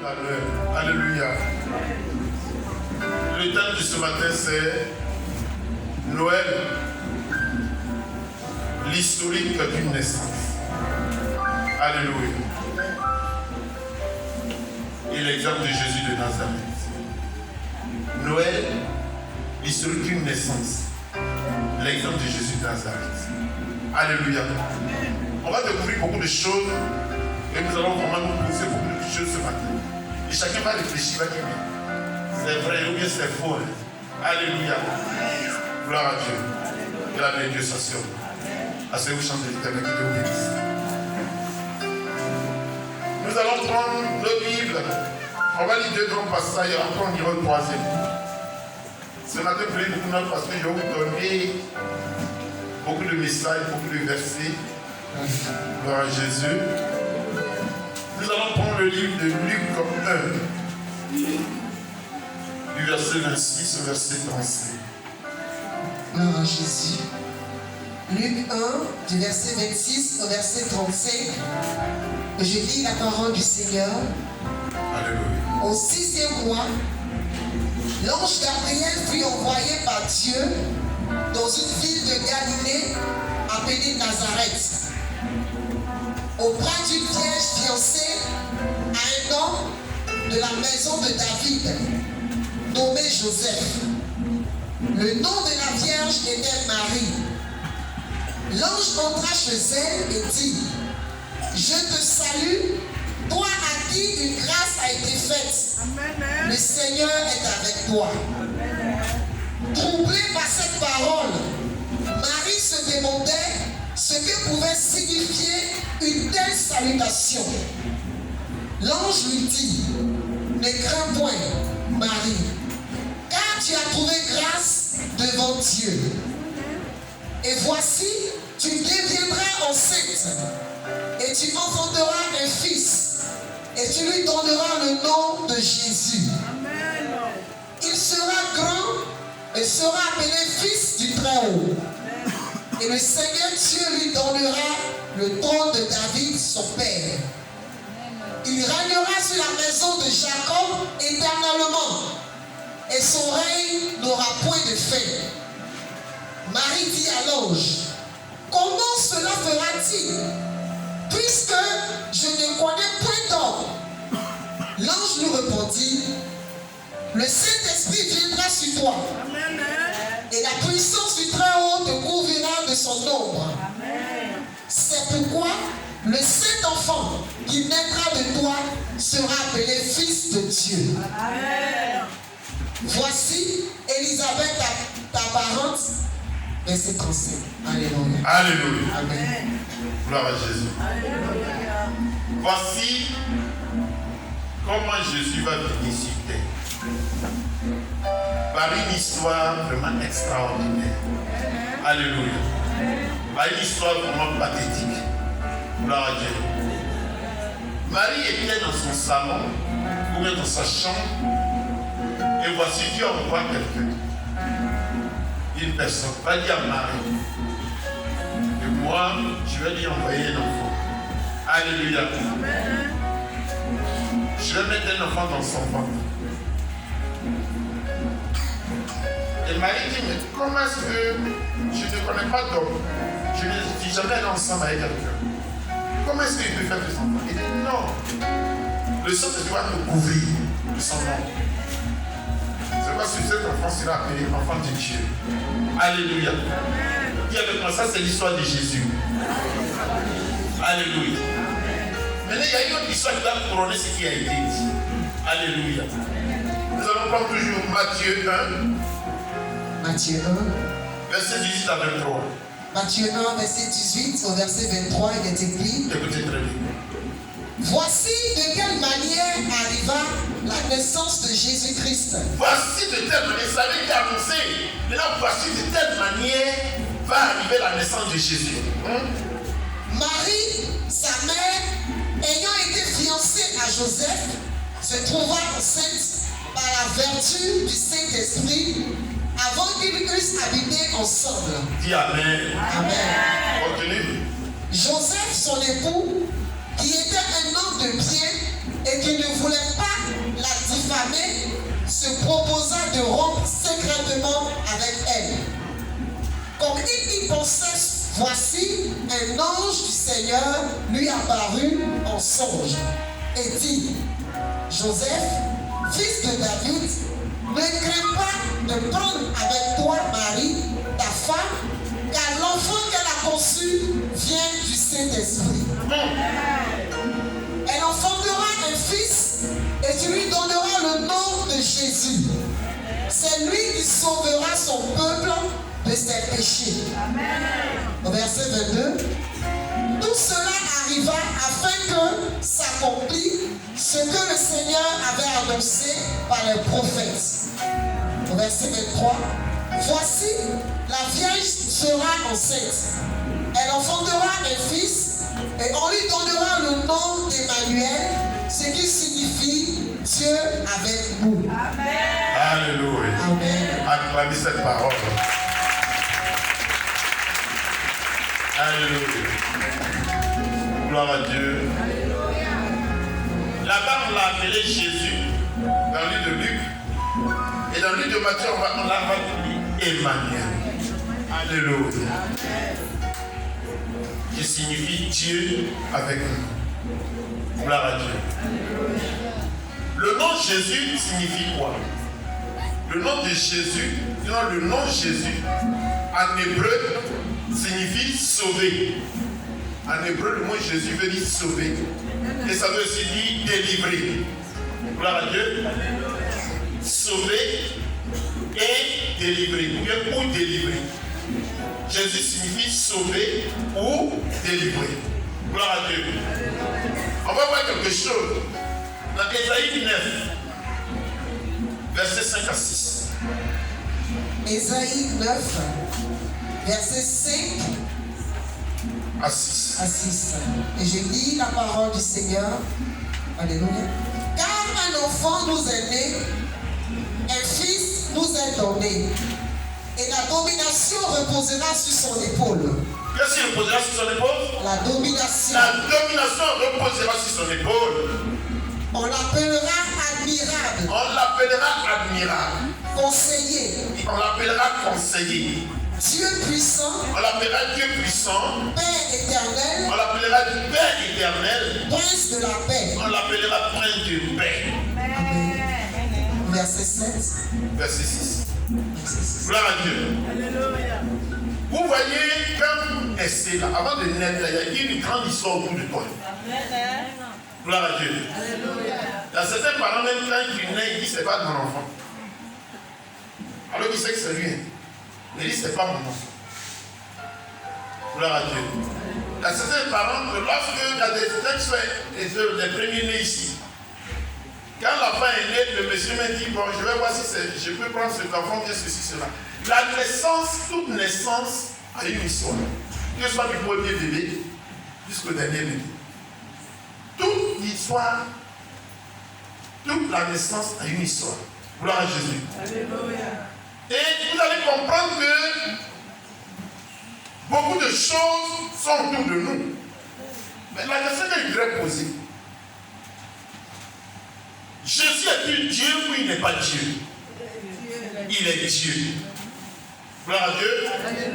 valeur. Alléluia. Le thème de ce matin, c'est Noël, l'historique d'une naissance. Alléluia. Et l'exemple de Jésus de Nazareth. Noël, l'historique d'une naissance. L'exemple de Jésus de Nazareth. Alléluia. On va découvrir beaucoup de choses et nous allons vraiment nous poser beaucoup de choses ce matin. Et chacun va réfléchir, va dire c'est vrai ou bien c'est faux. Alléluia. Gloire à Dieu. Que la paix de Dieu soit sur nous. Asseyez-vous, chantez l'Éternel qui vous bénisse. Nous allons prendre nos Bibles. On va lire 2 grands passages et après on ira au 3e. Ce matin, vous prenez beaucoup de notes parce que je vais vous donner beaucoup de messages, beaucoup de versets. Gloire à Jésus. Nous allons prendre le livre de Luc 1, du verset 26 au verset 35. Gloire à Jésus. Luc 1, du verset 26 au verset 35. Je lis la parole du Seigneur. Alléluia. Au 6e mois, l'ange Gabriel fut envoyé par Dieu dans une ville de Galilée appelée Nazareth, auprès d'une vierge fiancée à un homme de la maison de David, nommé Joseph. Le nom de la vierge était Marie. L'ange entra chez elle et dit: Je te salue, toi à qui une grâce a été faite. Amen. Le Seigneur est avec toi. Amen. Troublée par cette parole, Marie se demandait ce que pouvait signifier une telle salutation. L'ange lui dit: Ne crains point, Marie, car tu as trouvé grâce devant Dieu. Et voici, tu deviendras enceinte, et tu enfanteras un fils, et tu lui donneras le nom de Jésus. Amen. Il sera grand et sera appelé fils du Très-Haut. Et le Seigneur Dieu lui donnera le trône de David, son père. Il régnera sur la maison de Jacob éternellement, et son règne n'aura point de fin. Marie dit à l'ange: Comment cela fera-t-il, puisque je ne connais point d'homme? L'ange lui répondit: Le Saint-Esprit viendra sur toi. Amen. Et la puissance du Très-Haut te couvrira de son ombre. Amen. C'est pourquoi le Saint-Enfant qui naîtra de toi sera appelé Fils de Dieu. Amen. Voici Élisabeth, ta parente. Verset 37. Alléluia. Alléluia. Amen. Gloire à Jésus. Alléluia. Voici comment Jésus va venir sur terre. Par une histoire vraiment extraordinaire. Alléluia. Par une histoire vraiment pathétique. Gloire à Dieu. Marie était dans son salon, ou bien dans sa chambre, et voici Dieu envoie quelqu'un. Une personne va dire à Marie: et moi, je vais lui envoyer un enfant. Alléluia. Amen. Je vais mettre un enfant dans son ventre. Et Marie dit: mais comment est-ce que je ne connais pas d'homme? Je ne suis jamais allé ensemble avec quelqu'un. Comment est-ce qu'il peut faire des enfants? Il dit: non. Le Saint-Esprit va te couvrir de son nom. C'est parce que cet enfant sera appelé enfant de Dieu. Alléluia. Dis avec moi, ça c'est l'histoire de Jésus. Alléluia. Maintenant, il y a une autre histoire qui va couronner ce qui a été dit. Alléluia. Nous allons prendre toujours Matthieu 1. Matthieu 1. Verset 18 à 23. Matthieu 1, verset 18 au verset 23, il est écrit: Écoutez très bien. Voici de quelle manière arriva la naissance de Jésus-Christ. Voici de telle manière, ça avait été annoncé. Maintenant, voici de telle manière va arriver la naissance de Jésus. Marie, sa mère, ayant été fiancée à Joseph, se trouva enceinte par la vertu du Saint-Esprit avant qu'ils eussent habité ensemble. Dis Amen. Amen. Continue. Joseph, son époux, qui était un homme de bien et qui ne voulait pas secrètement avec elle. Comme il y pensait, voici, un ange du Seigneur lui apparut en songe et dit, Joseph, fils de David, ne crains pas de prendre avec toi Marie, ta femme, car l'enfant qu'elle a conçu vient du Saint-Esprit. Elle enfantera un fils et tu lui donneras le nom de Jésus. C'est lui qui sauvera son peuple de ses péchés. Au verset 22, tout cela arriva afin que s'accomplisse ce que le Seigneur avait annoncé par les prophètes. Au verset 23, voici, la vierge sera enceinte. Elle enfantera un fils et on lui donnera le nom d'Emmanuel, ce qui signifie Dieu avec nous. Amen. Alléluia. Amen. Acclamez cette parole. Alléluia. Gloire à Dieu. Là-bas, on l'a appelé Jésus dans le livre de Luc. Et dans le livre de Matthieu, on l'a appelé Emmanuel. Alléluia. Qui signifie Dieu avec nous. Gloire à Dieu. Le nom Jésus signifie quoi? Le nom de Jésus, le nom Jésus, en hébreu, signifie sauver. En hébreu, le mot Jésus veut dire sauver. Et ça veut aussi dire délivrer. Gloire à Dieu. Sauver et délivrer. Ou délivrer. Jésus signifie sauver ou délivrer. Gloire à Dieu. On va voir quelque chose. Dans Ésaïe 9, versets 5 à 6. Ésaïe 9, versets 5 à 6. à 6. Et je lis la parole du Seigneur. Alléluia. Car un enfant nous est né, un fils nous est donné, et la domination reposera sur son épaule. Qu'est-ce qui reposera sur son épaule? La domination. La domination reposera sur son épaule. On l'appellera admirable. On l'appellera admirable. Conseiller. On l'appellera conseiller. Dieu puissant. On l'appellera Dieu puissant. Père éternel. On l'appellera Père éternel. Prince de la paix. On l'appellera Prince de paix. Amen. Verset 7. Verset 6. Verset 6. Gloire à Dieu. Alléluia. Vous voyez, quand Esther, là, avant de naître, il y a une grande histoire autour de toi. Gloire à Dieu. Alléluia. Il y a certains parents, même quand il naît, ils disent c'est pas mon enfant. Alors qu'il sait que c'est lui. Il dit c'est pas mon enfant. Gloire à Dieu. Il y a certains parents que lorsque il y a des textes, les premiers-nés ici, quand l'enfant est né, le monsieur m'a dit bon, je vais voir si je peux prendre cet enfant, bien ceci, cela. La naissance, toute naissance a une histoire. Que ce soit du premier bébé jusqu'au dernier bébé. Toute l'histoire, toute la naissance a une histoire. Gloire à Jésus. Alléluia. Et vous allez comprendre que beaucoup de choses sont autour de nous. Mais la question que je voudrais poser, Jésus est-il Dieu ou il n'est pas Dieu? Il est Dieu. Gloire à Dieu.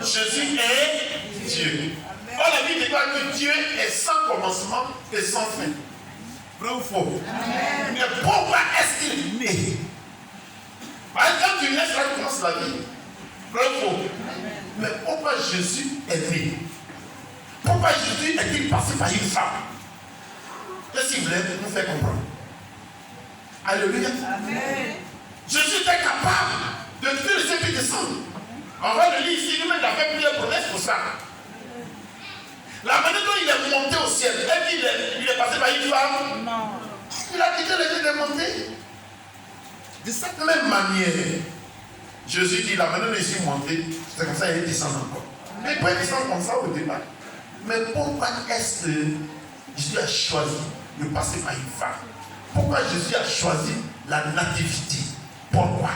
Jésus est Dieu. Or, la Bible déclare que Dieu est sans commencement et sans fin. Vrai ou faux? Amen. Mais pourquoi est-ce qu'il est né? Quand tu nais, ça commence la vie. Vrai ou faux? Amen. Mais pourquoi Jésus est né? Pourquoi Jésus est-il passé par une femme? Qu'est-ce qu'il voulait nous faire comprendre? Alléluia. Amen. Jésus était capable de tuer les épées descendre. On va le lire ici, lui-même il a fait plusieurs promesses pour ça. La manière dont il est monté au ciel, est-ce qu'il est passé par une femme? Non. Il a dit que les est monté. De cette même manière, Jésus dit la manière dont il est monté, c'est comme ça qu'il descend encore. Mais il peut descendre comme ça au départ. Mais pourquoi est-ce que Jésus a choisi de passer par une femme? Pourquoi Jésus a choisi la nativité? Pourquoi?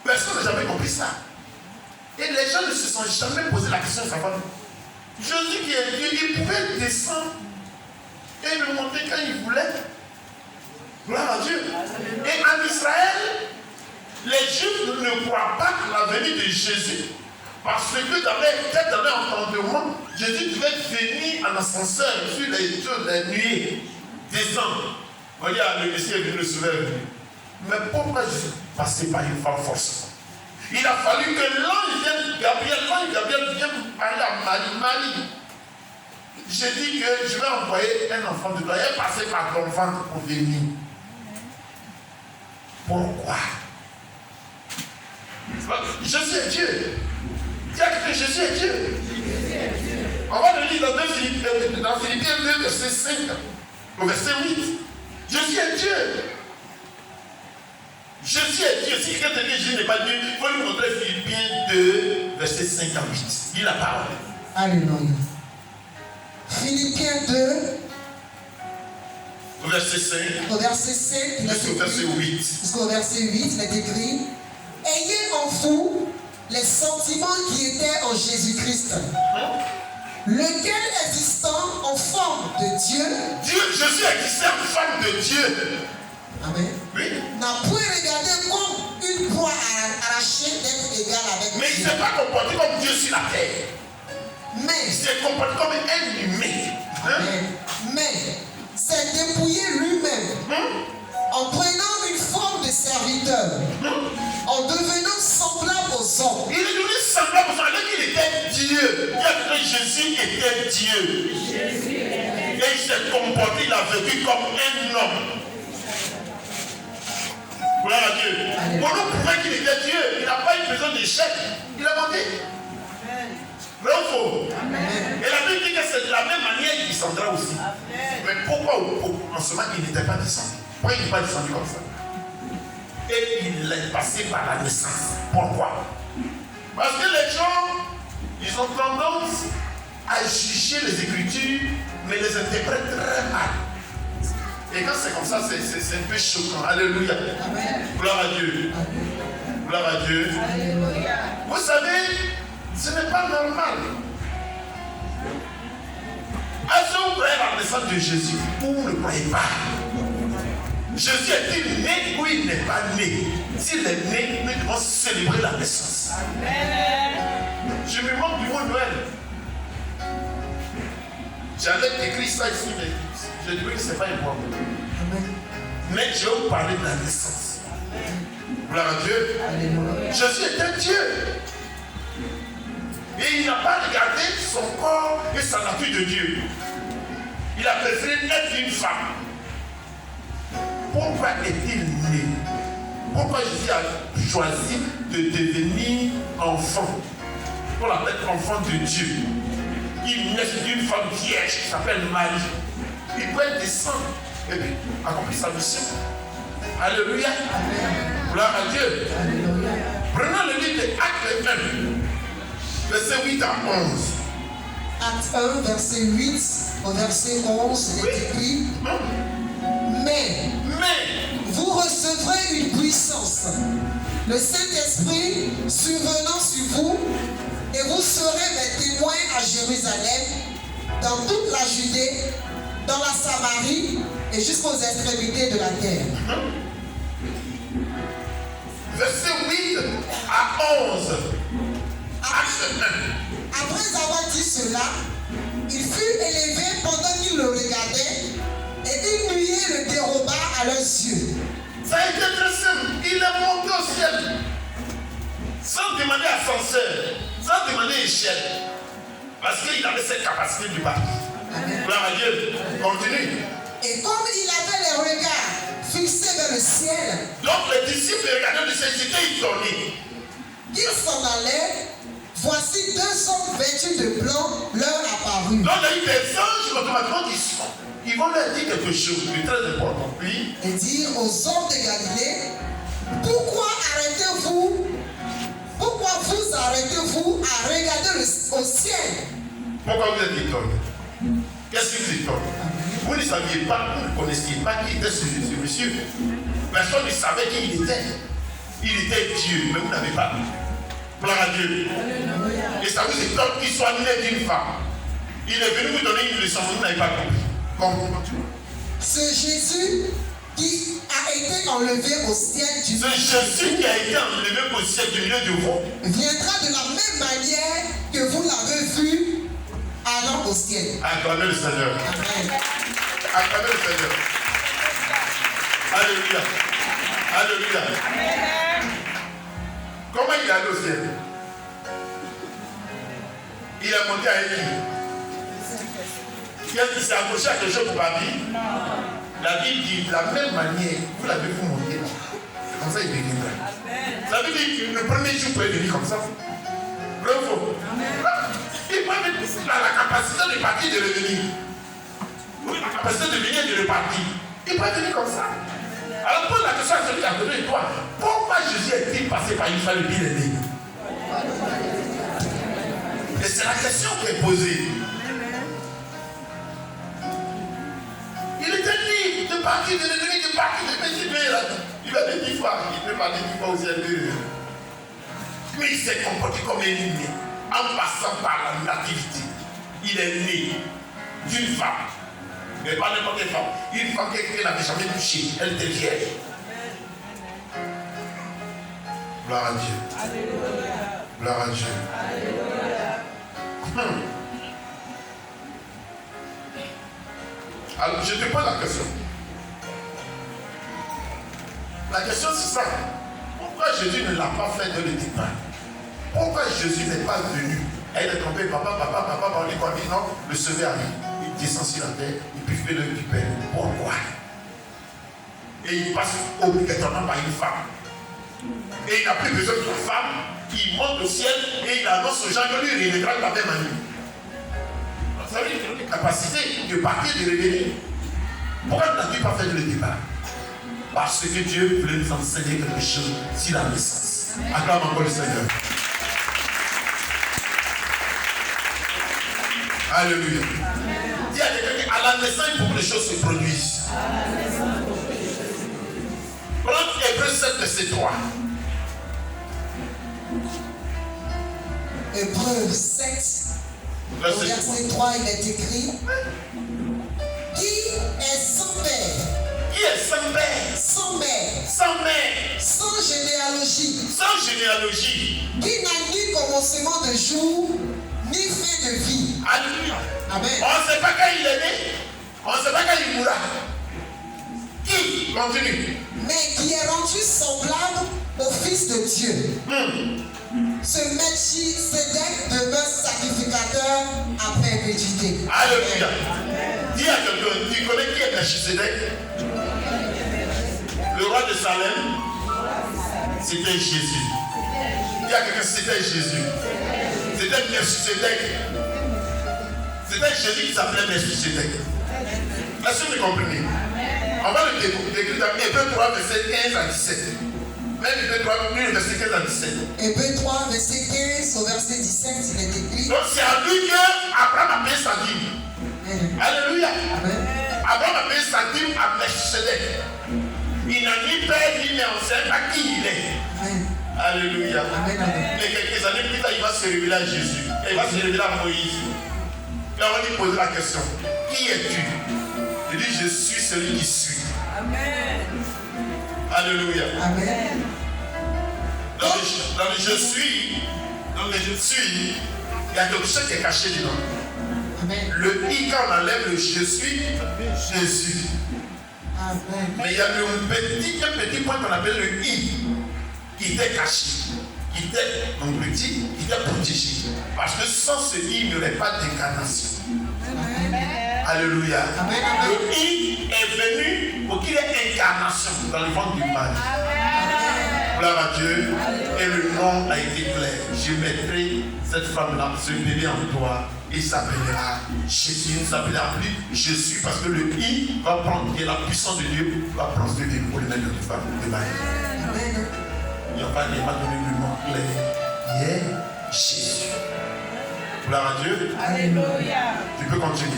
Personne n'a jamais compris ça. Et les gens ne se sont jamais posé la question de savoir. Jésus qui est Dieu, il pouvait descendre et le monter quand il voulait. Gloire à Dieu. Et en Israël, les Juifs ne croient pas à la venue de Jésus. Parce que dans leur entendement, Jésus devait venir en ascenseur sur les nuées, descendre. Regarde, le Messie est venu, le Sauveur est venu. Mais pourquoi Jésus passait par une femme forcément? Il a fallu que l'ange vienne, Gabriel vienne parler à Marie. J'ai dit que je vais envoyer un enfant de toi. Elle est passée par ton ventre pour venir. Pourquoi? Jésus est Dieu. Dis que Jésus est Dieu. On va le lire dans Philippiens 2, verset 5, au verset 8. Jésus est Dieu. Jésus est Dieu. Si quelqu'un te dit Jésus n'est pas Dieu, il faut lui montrer Philippiens 2, verset 5 à 8. Dis la parole. Alléluia. Philippiens 2, au verset 5. Au verset 5, jusqu'au verset 8. Jusqu'au verset 8, il est écrit: ayez en vous les sentiments qui étaient en Jésus-Christ, lequel existant en forme de Dieu, Jésus existait en forme de Dieu. Amen. Oui. N'a point regardé comme une proie arrachée d'être égal avec mais Dieu. il ne s'est pas comporté comme Dieu sur la terre. Mais il s'est comporté comme un humain. Mais s'est dépouillé lui-même en prenant une forme de serviteur, en devenant semblable aux hommes. Il est devenu semblable aux hommes, alors qu'il était Dieu. Il a dit que Jésus était Dieu. Et il s'est comporté, il a vécu comme un homme. Gloire à Dieu. Pour nous prouver qu'il était Dieu, il n'a pas eu besoin d'échec. Il a monté. Vrai ou faux? Et la Bible dit que c'est de la même manière qu'il descendra aussi. Amen. Mais pourquoi au commencement il n'était pas descendu? Pourquoi il n'est pas descendu comme ça? Et il est passé par la naissance. Pourquoi? Parce que les gens, ils ont tendance à juger les Écritures, mais les interprètent très mal. Et quand c'est comme ça, c'est un peu choquant. Alléluia. Amen. Gloire à Dieu. Amen. Gloire à Dieu. Alléluia. Vous savez, ce n'est pas normal. Est-ce que vous croyez à la naissance de Jésus ou vous ne croyez pas? Jésus est-il né ou il n'est pas né? S'il est né, nous devons célébrer la naissance. Amen. Je me moque du mot Noël. J'avais écrit ça ici, mais je dirais que ce n'est pas important. Mais je vais vous parler de la naissance. Gloire à Dieu. Alléluia. Jésus est un Dieu. Et il n'a pas regardé son corps et sa nature de Dieu. Il a préféré être une femme. Pourquoi est-il né? Pourquoi Jésus a choisi de devenir enfant? Pour l'appeler enfant de Dieu. Il naît d'une femme vierge qui s'appelle Marie. Il peut descendre et puis accomplir sa mission. Alléluia. Gloire à Dieu. Alléluia. Prenons le livre de Actes 1, verset 8 à 11. Acte 1, verset 8 au verset 11, il est écrit: mais vous recevrez une puissance, le Saint-Esprit survenant sur vous, et vous serez mes témoins à Jérusalem, dans toute la Judée, dans la Samarie et jusqu'aux extrémités de la terre. Verset 8 à 11. Après avoir dit cela, il fut élevé pendant qu'ils le regardaient, et une nuée le déroba à leurs yeux. Ça a été très simple. Il est monté au ciel sans demander ascenseur, sans demander échelle, parce qu'il avait cette capacité du bas. Gloire à Dieu. Continue. Et comme il avait les regards fixés vers le ciel, donc les disciples regardaient le ciel, ils étaient étonnés. Ils s'en allaient. Voici 2 hommes vêtus de blanc leur apparus. Donc il y a eu des anges automatiquement qui sont. Ils vont leur dire quelque chose de très important. Oui. Et dire aux hommes de Galilée: pourquoi vous arrêtez-vous à regarder au ciel? Pourquoi vous êtes étonnés? Qu'est-ce qui vous étonne? Vous ne saviez pas, vous ne connaissiez pas qui était ce monsieur. Personne ne savait qui il était. Il était Dieu, mais vous n'avez pas. Gloire à Dieu. Et ça vous étonne qu'il soit né d'une femme. Il est venu vous donner une leçon, vous n'avez pas compris. Ce Jésus qui a été enlevé au ciel du Ce Jésus qui a été enlevé au ciel du milieu de vous viendra de la même manière que vous l'avez vu allant au ciel. Acclamez le Seigneur. Amen. Acclamez le Seigneur. Alléluia. Alléluia. Comment il est allé au ciel? Il est monté à Élie. Il s'est accroché à quelque chose pour la vie. La Bible dit de la même manière, vous l'avez vu monter là. C'est comme ça qu'il deviendra. Ça veut dire que le premier jour, vous pouvez venir comme ça. Bravo. Il peut avoir la capacité de partir et de revenir. Oui, la capacité de venir et de repartir. Il peut venir comme ça. Alors pose la question à celui qui a donné toi. Pourquoi Jésus est-il passé par une femme de bien-aimée? Et c'est la question qui est posée. Il était libre de partir, de revenir, de partir, de venir. Il va dire 10 fois. Il peut parler 10 fois au ciel. Mais il s'est comporté comme un ennemi. En passant par la nativité. Il est né d'une femme. Mais pas n'importe quelle femme. Une femme qui n'avait jamais touché. Elle était vierge. Gloire à Dieu. Alléluia. Gloire à Dieu. Alléluia. Alors, je te pose la question. La question, c'est ça. Pourquoi Jésus ne l'a pas fait de le départ? Pourquoi Jésus n'est pas venu? Elle est tombée, papa, on dit quoi? Non, le sauver arrive. Il descend sur la terre, il peut faire le du Père. Pourquoi? Et il passe obligatoirement par une femme. Et il n'a plus besoin de la femme. Il monte au ciel et il annonce aux gens que lui, il reviendra de la même manière. Vous savez, il a une capacité de partir et de revenir. Pourquoi n'a-t-il pas fait le départ? Parce que Dieu voulait nous enseigner quelque chose sur la naissance. Acclame encore le Seigneur. Alléluia. Dis à quelqu'un qu'à la naissance, il faut que les choses se produisent. Prenons Hébreux 7, verset 3. Hébreux 7, verset 3, il est écrit: qui est sans père? Qui est sans père? Sans mère? Sans mère? Sans généalogie? Sans généalogie? Qui n'a ni commencement de jour, ni fin de vie? Alléluia. Amen. On ne sait pas quand il est né. On ne sait pas quand il mourra. Qui? Continue. Mais qui est rendu semblable au Fils de Dieu. Ce Melchisédek demeure sacrificateur à perpétuité. Alléluia. Dis à quelqu'un, tu connais qui est Melchisédek? Le roi de Salem. C'était Jésus. Dis à quelqu'un, c'était Jésus. C'était Melchisédek. C'était Jésus qui s'appelait Melchisédek. Est-ce que vous comprenez? On va le décrire dans Hébreux 3, verset 15 à 17. Même Hébreux 3, verset 15 à 17. Hébreux 3, verset 15 au verset 17, il est écrit. Donc c'est à lui que Abraham a payé sa dîme. Alléluia. Amen. Abraham a payé sa dîme à Melchisédek. Il n'a ni père ni mère, on ne sait pas qui il est. Amen. Alléluia. Amen, amen. Mais quelques années plus tard, il va se révéler à Jésus. Et il va se révéler à Moïse. Et on va lui poser la question: qui es-tu? Il dit: je suis celui qui suis. Amen. Alléluia. Amen. Dans le je suis, il y a quelque chose qui est caché dedans. Amen. Le i, quand on enlève le je suis, Jésus. Amen. Mais il y a un petit point qu'on appelle le i qui était caché, qui était donc petit, qui était protégé. Parce que sans ce i, il n'y aurait pas d'incarnation. Alléluia. Amen. Le i est venu pour qu'il y ait incarnation dans le ventre du mari. Gloire à Dieu. Et le nom a été clair. Je mettrai cette femme-là, ce bébé en toi. Il s'appellera Jésus. Il ne s'appellera plus je suis, parce que le i va prendre, qui est la puissance de Dieu, va prendre ce bébé pour le mettre dans une femme de mari. Amen. Il va donner le nom clair. Il est Jésus. Gloire à Dieu. Alléluia. Tu peux continuer.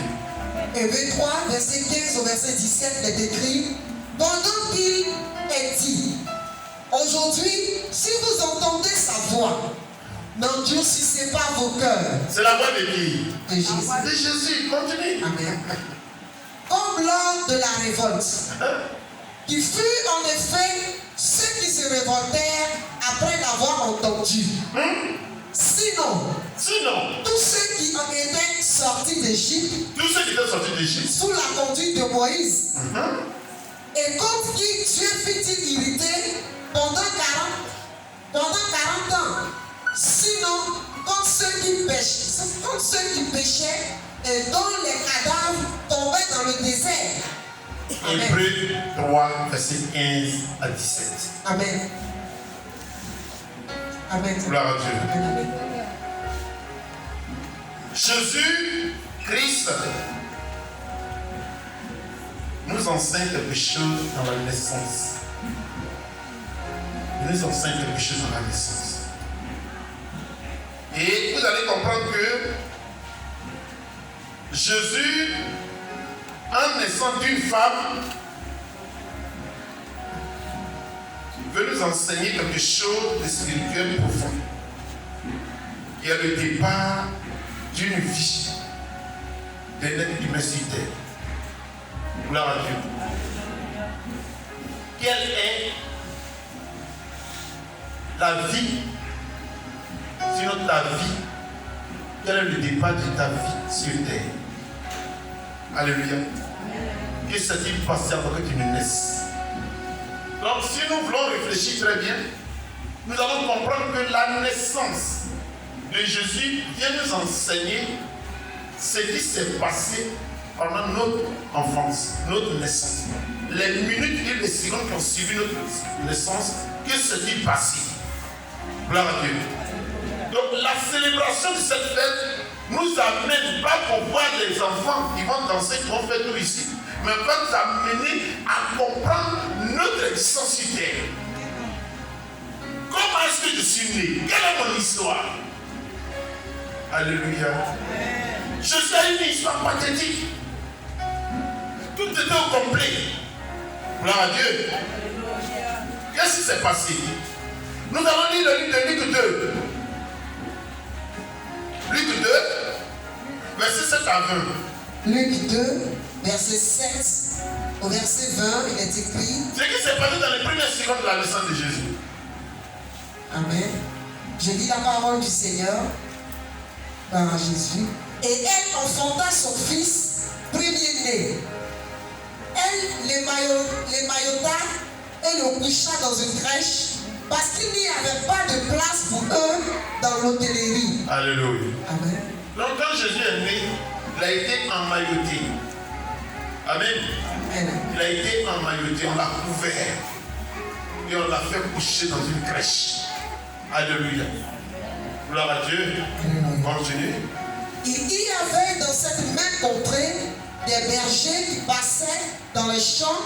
Hébreux 3, verset 15 au verset 17, il est écrit: pendant qu'il est dit, aujourd'hui, si vous entendez sa voix, n'endurcissez pas vos cœurs. C'est la voix de qui? De Jésus. De Jésus. Continue. Amen. Comme lors de la révolte, qui fut en effet ceux qui se révoltèrent après l'avoir entendu. Sinon, tous ceux qui en étaient sortis d'Égypte, sous la conduite de Moïse, et contre qui Dieu fit-il irriter pendant 40 ans. Sinon, contre ceux qui péchaient et dont les cadavres tombaient dans le désert. Amen. Hébreux 3, verset 15 à 17. Amen. Amen. Gloire à Dieu. Amen. Jésus Christ nous enseigne quelque chose dans la naissance. Il nous enseigne quelque chose dans la naissance. Et vous allez comprendre que Jésus, en naissant d'une femme, veut nous enseigner quelque chose de spirituel profond. Il y a le départ d'une vie d'un être humain sur terre. Gloire à Dieu. Quelle est la vie, sinon ta vie? Quel est le départ de ta vie sur terre? Alléluia. Que s'est-il passé avant que tu ne naisses? Donc, si nous voulons réfléchir très bien, nous allons comprendre que la naissance de Jésus vient nous enseigner ce qui s'est passé pendant notre enfance, notre naissance. Les minutes et les secondes qui ont suivi notre naissance, que s'est-il passé? Gloire à Dieu. Donc, la célébration de cette fête nous amène pas pour voir les enfants qui vont danser, qui vont faire tout ici, mais va nous amener à comprendre notre existence sur terre. Comment est-ce que je suis né? Quelle est mon histoire? Alléluia. Je suis une histoire pathétique. Tout était au complet. Gloire à Dieu. Qu'est-ce qui s'est passé? Nous allons lire le livre de Luc 2. Luc 2, verset 7 à 20. Luc 2, verset 7 au verset 20, il est écrit. Ce qui s'est passé dans les premières secondes de la naissance de Jésus. Amen. Je lis la parole du Seigneur par Jésus. Et elle enfanta son fils premier-né. Elle l'émaillota et le coucha dans une crèche parce qu'il n'y avait pas de place pour eux dans l'hôtellerie. Alléluia. Amen. Donc quand Jésus est né, il a été emmailloté. Amen. Amen. Il a été emmailloté, on l'a couvert. Et on l'a fait coucher dans une crèche. Alléluia. Gloire à Dieu. Continue. Il y avait dans cette même contrée des bergers qui passaient dans les champs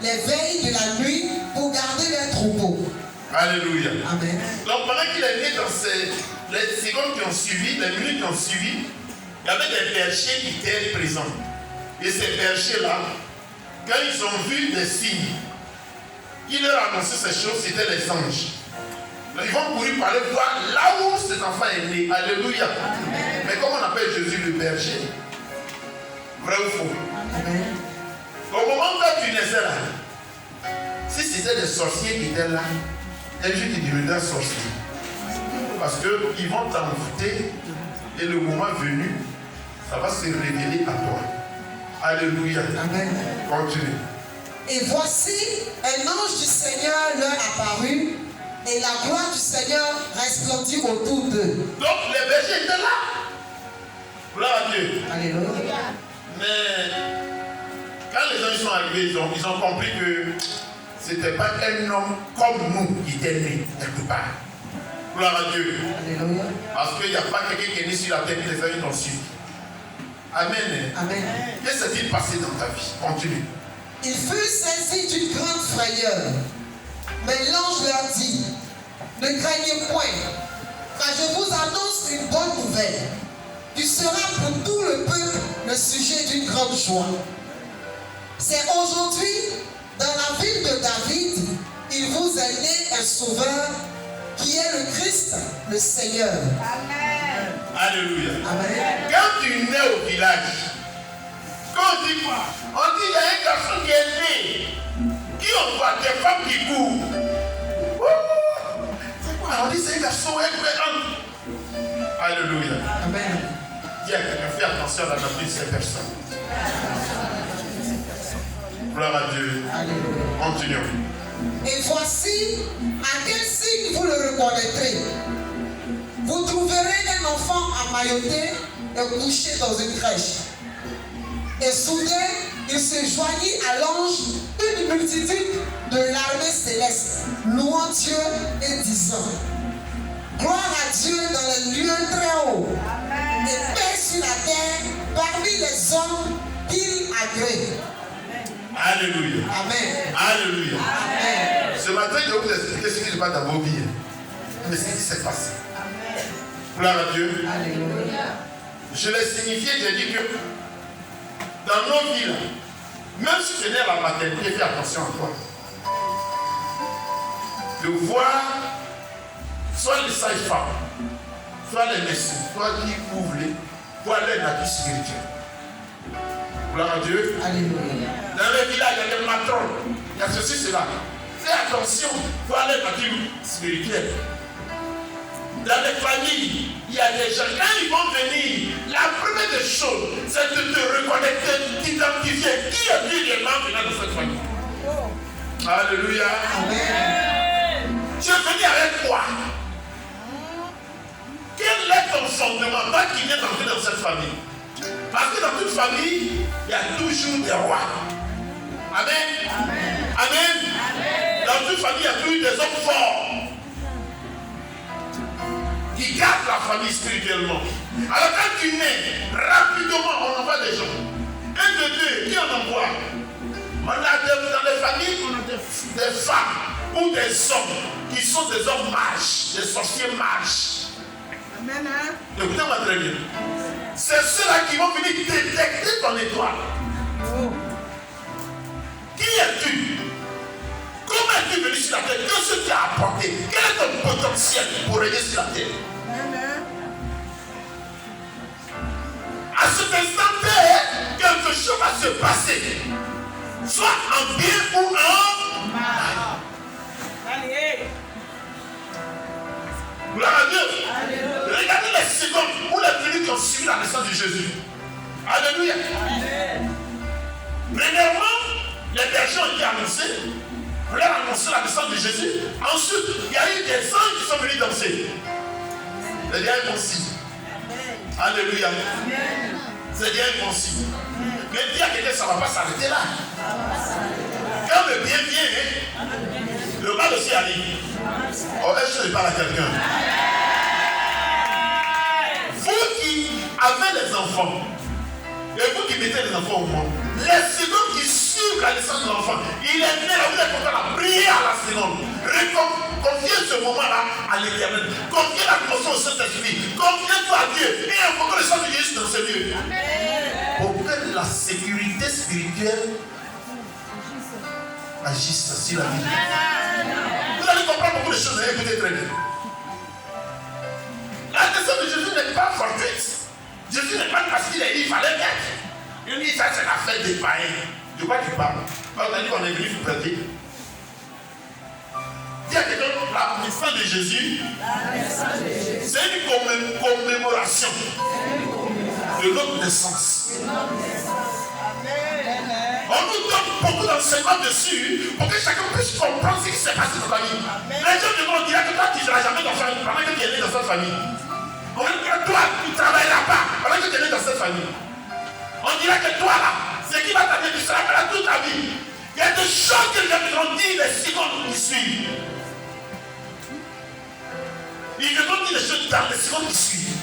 les veilles de la nuit pour garder leurs troupeaux. Alléluia. Amen. Donc pendant qu'il est né dans les secondes qui ont suivi, les minutes qui ont suivi, il y avait des bergers qui étaient présents. Et ces bergers-là, quand ils ont vu des signes, qui leur annonçaient ces choses, c'était les anges. Donc, ils vont courir par aller voir là où cet enfant est né. Alléluia. Amen. Mais comment on appelle Jésus le berger? Vrai ou faux? Amen. Au moment où tu naissais là, si c'était des sorciers qui étaient là, un jour qui deviendra un sorcier. Parce qu'ils vont t'envoûter et le moment venu, ça va se révéler à toi. Alléluia. Amen. Continue. Et voici, un ange du Seigneur leur apparut et la gloire du Seigneur resplendit autour d'eux. Donc les bergers étaient là. Gloire à Dieu. Alléluia. Mais quand les gens sont arrivés, ils ont compris que ce n'était pas un homme comme nous qui était né quelque part. Gloire à Dieu. Alléluia. Parce qu'il n'y a pas quelqu'un qui est né sur la terre qui les a eu dans le sud. Amen. Amen. Qu'est-ce qui s'est passé dans ta vie? Continue. Il fut saisi d'une grande frayeur. Mais l'ange leur dit, ne craignez point, car je vous annonce une bonne nouvelle, qui sera pour tout le peuple le sujet d'une grande joie. C'est aujourd'hui, dans la ville de David, il vous est né un sauveur, qui est le Christ, le Seigneur. Amen. Alléluia. Amen. Quand tu nais au village, quand on dit quoi? On dit qu'il y a un garçon qui est né, qui soeur en a pris 5 personnes. Gloire à Dieu. Continuons. Et voici à quel signe vous le reconnaîtrez. Vous trouverez un enfant emmailloté et couché dans une crèche. Et soudain, il se joignit à l'ange une multitude de l'armée céleste, louant Dieu et disant: gloire à Dieu dans les lieux très hauts, et paix sur la terre parmi les hommes qu'il agrée. Alléluia. Amen. Alléluia. Amen. Ce matin, je vais vous expliquer ce qui se passe dans vos vies. Mais ce qui s'est passé. Gloire à Dieu. Alléluia. Je l'ai signifié, j'ai dit que dans nos vies, même si tu es né à la maternité, fais attention à toi. De voir soit les sages-femmes, soit les médecins, soit qui ouvrent les, voir les nature spirituelle. Gloire à Dieu. Alléluia. Dans les villages, il y a des matrones, il y a ceci, cela. Fais attention, voir les natures spirituelles. Dans les familles, il y a des gens, quand ils vont venir, la première des choses, c'est de te reconnaître, d'identifier qui est Dieu réellement venant de cette famille. Alléluia. Amen. Tu es venu avec quoi? Quel est ton fondement? Toi qui viens d'entrer dans cette famille. Parce que dans toute famille, il y a toujours des rois. Amen. Amen. Amen. Dans toute famille, il y a toujours des hommes forts qui gardent la famille spirituellement. Alors quand tu nais, rapidement, on envoie des gens. Un de deux, qui en envoie? On a dans les familles, on a des femmes ou des hommes qui sont des hommes mages, des sorciers mages. Amen. Écoutez-moi très bien. C'est ceux-là qui vont venir détecter ton étoile. Qui es-tu? Comment es-tu venu sur la terre? Qu'est-ce que tu as apporté? Quel est ton potentiel pour régner sur la terre? À cet instant, quelque chose va se passer. Soit en bien ou en mal. Allez. Gloire à Dieu. Regardez les secondes ou les minutes qui ont suivi la naissance de Jésus. Alléluia. Premièrement, les bergers ont été annoncés. On leur a annoncé la naissance de Jésus. Ensuite, il y a eu des anges qui sont venus danser. C'est bien un bon signe. Alléluia. C'est bien un bon signe. Mais dis à quelqu'un, ça ne va pas s'arrêter là. Quand le bien vient, le mal aussi arrive. Oh, est-ce que je parle à quelqu'un? Vous qui avez les enfants, et vous qui mettez les enfants au monde, les secondes qui suivent la naissance de l'enfant, il est né là, vous êtes content à prier à la seconde. Confiez ce moment-là à l'éternel. Confiez la promotion au Saint-Esprit. Confiez-toi à Dieu. Et invoquez le sang de Jésus dans ce lieu. Pour que la sécurité spirituelle agisse sur la vie. Vous allez comprendre beaucoup de choses. Écoutez très bien. La naissance de Jésus n'est pas fortuite. Jésus n'est pas parce qu'il fallait naître. Il dit ça, c'est la fête des païens. De quoi tu parles? Quand on a dit qu'on est venu vous prêter. Dis à quelqu'un, la naissance de Jésus, c'est une commémoration de notre naissance. On nous donne beaucoup d'enseignements dessus pour que chacun puisse comprendre ce qui s'est passé dans la vie. Les gens de nous diront que toi, tu ne seras jamais dans cette famille pendant que tu es né dans cette famille. On dirait que toi, tu travailles là-bas pendant que tu es né dans cette famille. On dirait que toi, là, ce qui va t'amener, tu seras là toute ta vie. Il y a des choses que les gens vont dire les secondes qui suivent. Ils vont dire les choses dans les secondes qui suivent.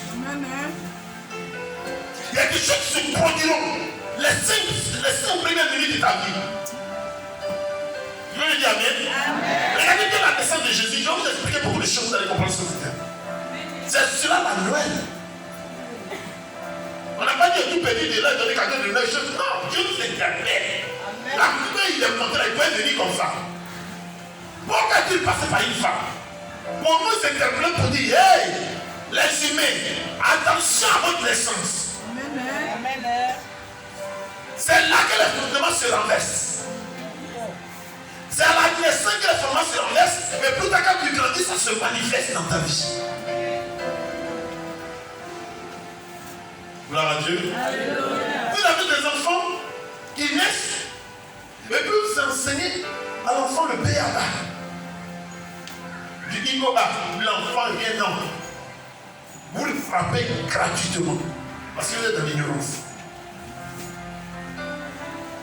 Il y a des choses qui se produiront les 5 premières minutes de ta vie. Je veux dire amen. Regardez bien la naissance de Jésus. Je vais vous expliquer beaucoup de choses, vous allez comprendre ce que c'est. C'est cela la Noël. On n'a pas dit tout petit de là, donner quelqu'un de nouvelles choses. Non, Dieu nous interpelle. La plupart, il est montré, il peut venir comme ça. Pourquoi tu passes par une femme? Pour nous s'interpeller pour dire, hey, les humains, attention à votre naissance. C'est là que les fondements se renversent. C'est à la naissance que les fondements se renversent. Mais plus tard, quand tu grandis, ça se manifeste dans ta vie. Gloire à Dieu. Alléluia. Vous avez des enfants qui naissent et puis vous enseignez à l'enfant le B.A.B.A. Du I.O.A. L'enfant vient non. Vous le frappez gratuitement parce que vous êtes dans l'ignorance.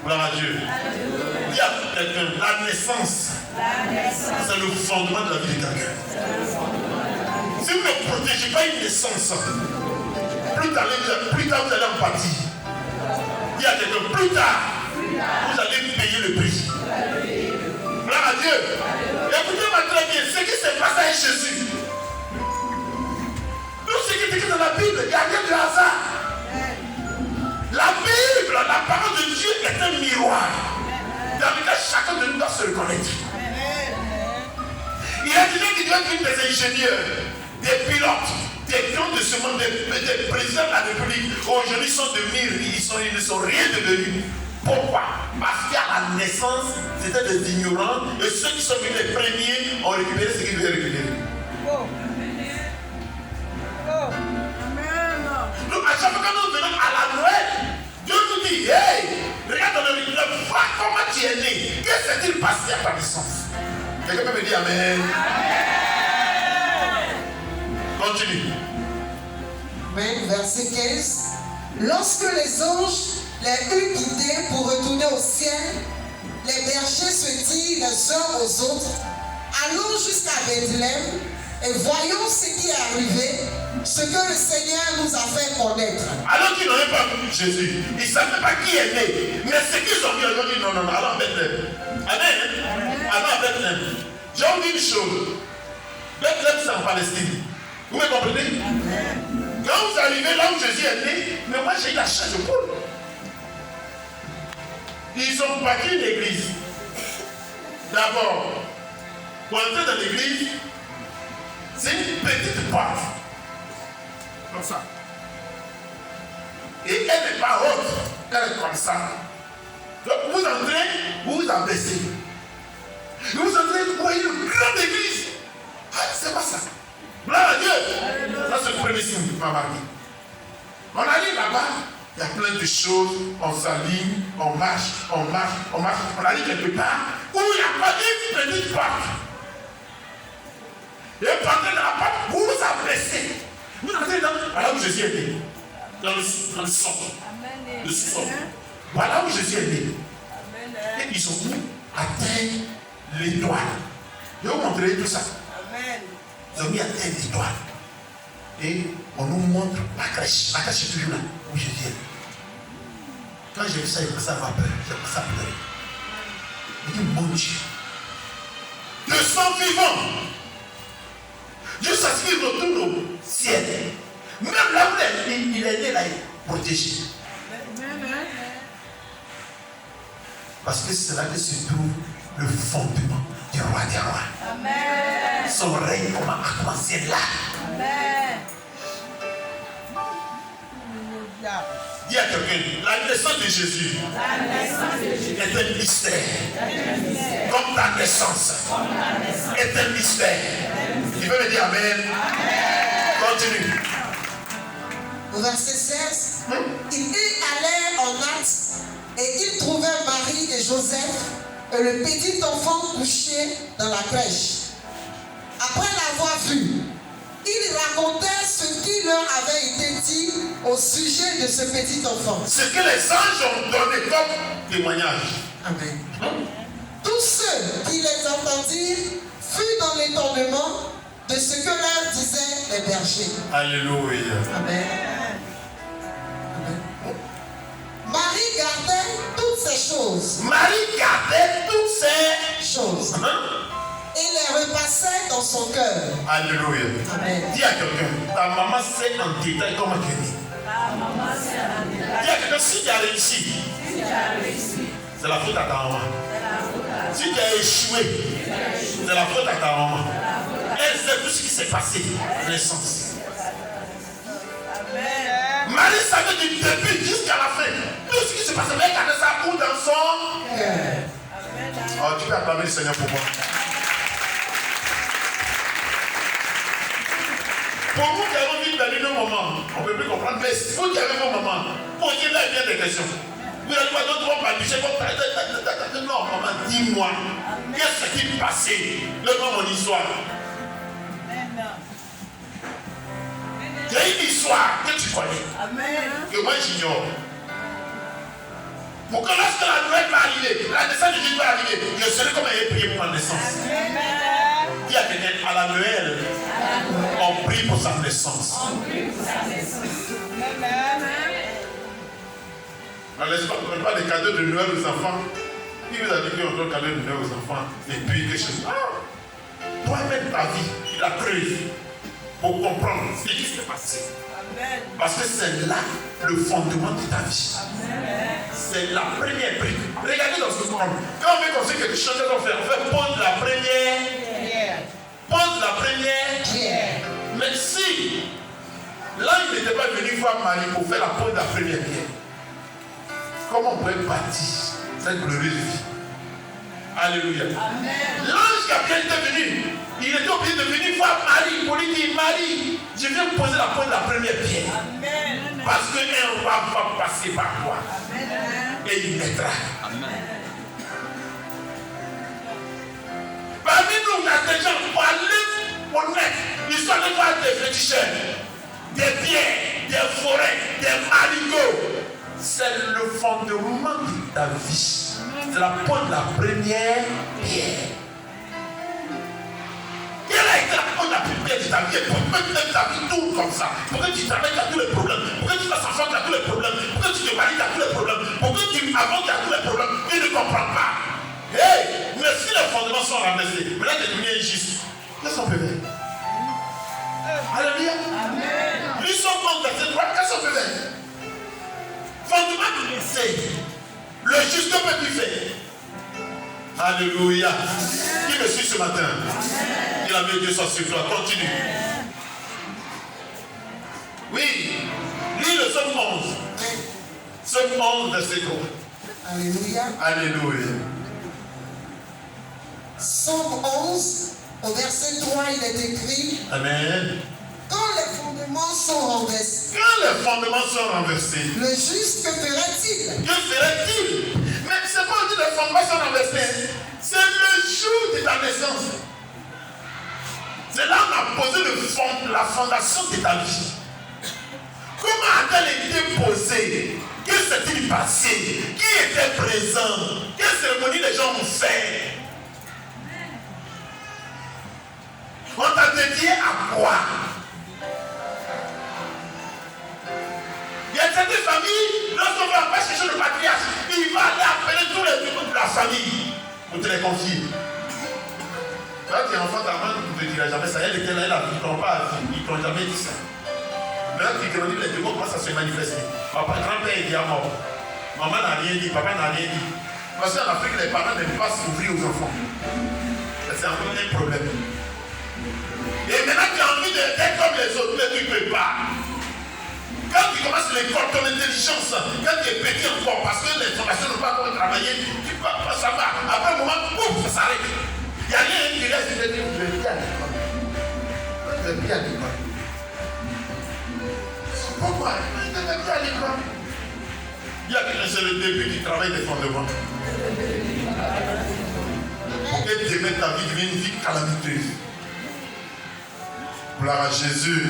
Gloire à Dieu. Alléluia. Il y a quelqu'un, la naissance, c'est le fondement de la vie de quelqu'un. Si vous ne protégez pas une naissance, plus tard vous allez en pâtir. Il y a quelqu'un, plus tard, vous allez payer le prix. Gloire à Dieu. Écoutez-moi très bien, ce qui s'est passé avec Jésus. Tout ce qui est écrit dans la Bible, il n'y a rien de hasard. La Bible, la parole de Dieu est un miroir dans lequel chacun de nous doit se reconnaître. Il y a des gens qui doivent être des ingénieurs, des pilotes, des grands de ce monde, des présidents de la République. Aujourd'hui, ils sont devenus, ils ne sont rien devenus. Pourquoi? Parce qu'à la naissance, c'était des ignorants et ceux qui sont venus les premiers ont récupéré ce qu'ils devaient récupérer. Donc, à chaque fois que nous venons à la Noël, Dieu nous dit, hey, regarde dans le livre, vois comment tu es né. Qu'est-ce qui s'est passé à ta naissance? Quelqu'un peut me dire Amen. Continue. Amen. Verset 15. Lorsque les anges les eurent quittés pour retourner au ciel, les bergers se dirent les uns aux autres, allons jusqu'à Bethléem et voyons ce qui est arrivé, ce que le Seigneur nous a fait connaître. Alors qu'ils n'avaient pas vu Jésus, ils ne savaient pas qui est né, mais ce qu'ils ont vu, ils ont dit non, allons à Bethléem. Amen. Allons à Bethléem. J'ai oublié une chose. Bethléem, c'est en Palestine. Vous me comprenez? Quand vous arrivez là où Jésus est né, mais moi j'ai eu la chair de poule. Ils ont bâti une église. D'abord, pour entrer dans l'église, c'est une petite porte. Comme ça. Et elle n'est pas haute. Elle est comme ça. Donc vous entrez, vous vous abaissez. Et vous entrez, vous voyez une grande église. Ah, c'est pas ça. Gloire à Dieu. Ça, c'est le premier signe qui m'a marqué. On arrive là-bas, il y a plein de choses. On s'aligne, on marche. On arrive quelque part où il n'y a pas une petite porte. Et partez dans la porte, vous vous abaissez. Vous entrez là où Jésus est né. Dans le son. Le son. Voilà où Jésus est né. Et ils ont mis à terre l'étoile. Je vais vous montrer tout ça. Ils ont mis à terre l'étoile. Et on nous montre la crèche. La crèche est toujours là où Jésus est né. Quand j'ai vu ça, j'ai commencé à avoir peur. J'ai commencé à pleurer. J'ai dit, mon Dieu. Le sang vivant. Dieu s'aspire retourne au ciel. Même là où il est né, là, il est protégé. Parce que c'est là que se trouve le fondement du roi des rois. Amen. Son règne a commencé là. Amen. Dis à quelqu'un, la naissance de Jésus est un mystère. Comme ta naissance est un mystère. Il veut me dire Amen. Continue. Au verset 16, ils allèrent en hâte et ils trouvèrent Marie et Joseph et le petit enfant couché dans la crèche. Après l'avoir vu, ils racontèrent ce qui leur avait été dit au sujet de ce petit enfant. Ce que les anges ont donné comme témoignage. Amen. Tous ceux qui les entendirent furent dans l'étonnement de ce que leur disaient les bergers. Alléluia. Amen. Marie gardait toutes ces choses. Marie gardait toutes ces choses. Et les repassait dans son cœur. Alléluia. Amen. Dis à quelqu'un, ta maman sait en détail comment tu es né. Dis à quelqu'un, si tu as réussi, c'est la faute à ta maman. Si tu as échoué, c'est la faute à ta maman. Elle sait tout ce qui s'est passé à naissance. Marie savait du début jusqu'à la fin. Tout ce qui s'est passé, elle gardait ça où dans son cœur. Oh, tu peux acclamer le Seigneur pour moi. Pour nous qui avons vu allez nos mamans, on ne peut plus comprendre, mais vous qui avez vos mamans, posez-leur bien des questions. Vous allez voir d'autres vont balbucher comme non, maman, dis-moi, qu'est-ce qui s'est passé? Donne-moi mon histoire. J'ai une histoire que tu connais, que moi j'ignore. Pour que lorsque la Noël va arriver, la naissance de Jésus va arriver, je serai comme elle est prié pour ma naissance. Dis à quelqu'un, à la Noël, on prie pour sa naissance. On ne pas des cadeaux de Noël aux enfants. Qui vous a dit qu'on donne cadeau de Noël aux enfants et puis quelque chose? Toi-même, ta vie, la creuse pour comprendre ce qui s'est passé. Parce que c'est là le fondement de ta vie. C'est la première brique. Regardez dans ce monde. Quand on veut construire quelque chose, on fait pose la première. Pose la première pierre. Mais si là, il n'était pas venu voir Marie pour faire la pose de la première pierre, comment on pourrait bâtir cette glorieuse vie? Alléluia. L'ange Gabriel était venu. Il était obligé de venir voir Marie pour lui dire, Marie, je viens poser la pose de la première pierre. Parce qu'un roi va passer par toi. Et il naîtra. Parmi nous, il y a des gens qui vont aller honnêtes. Ils sont allés voir des féticheurs, des pierres, des forêts, des marigots. C'est le fondement de ta vie. C'est la pose de la première pierre. Quelle a été la pose de la première pierre de ta vie? Pourquoi tu aimes ta vie tout comme ça? Pourquoi tu travailles, tu as tous les problèmes? Pourquoi tu fasses enfant, tu as tous les problèmes? Pourquoi tu te maries, tu as tous les problèmes? Pourquoi tu avances, tu as tous les problèmes? Tu ne comprends pas. Hey, mais si les fondements sont renversés, mais là tu es devenu injuste. Qu'est-ce qu'on peut faire? Alléluia. Lui son compte verset 3, qu'est-ce qu'on peut faire? Fondement de l'essai. Le juste peut-il faire? Alléluia. Qui me suit ce matin? Que la main de Dieu soit sur toi. Continue. Oui. Lis le Somme 11. Somme 11, verset 3. Alléluia. Alléluia. Somme 11, au verset 3, il est écrit: Amen. quand les fondements sont renversés, Quand les fondements sont renversés, le juste, que ferait-il? que ferait-il? Mais c'est pas que les fondements sont renversés. C'est le jour de ta naissance. C'est là qu'on a posé la fondation de ta vie. Comment a-t-elle été posée? Que s'est-il passé? Qui était présent? Quelle cérémonie les gens ont fait? On t'a dédié à quoi? Il y a certaines familles, lorsqu'on va pas chercher le patriarche, il va aller appeler tous les membres de la famille pour te les confier. Quand tu es enfant, ta main ne te dira jamais ça. Elle était là, ils ne t'ont pas dit, ils ne t'ont jamais dit ça. Mais là, tu grandis, les démons commencent à se manifester. Papa, grand-père est déjà mort. Maman n'a rien dit, papa n'a rien dit. Parce qu'en Afrique, les parents n'aiment pas s'ouvrir aux enfants. C'est encore un problème. Et maintenant, tu as envie d'être comme les autres, mais tu ne peux pas. Quand tu commences l'école, ton intelligence, quand tu es petit encore, parce que les formations n'ont pas encore travaillé, tu peux pas, ça va. Après un moment, boum, ça s'arrête. Il n'y a rien qui reste, je vais bien à l'école. Je vais bien à l'école. Pourquoi? Je vais bien à l'école. Il y a quelqu'un, c'est le début du travail des fondements. Pour que demain ta vie devienne une vie calamiteuse. Gloire à Jésus.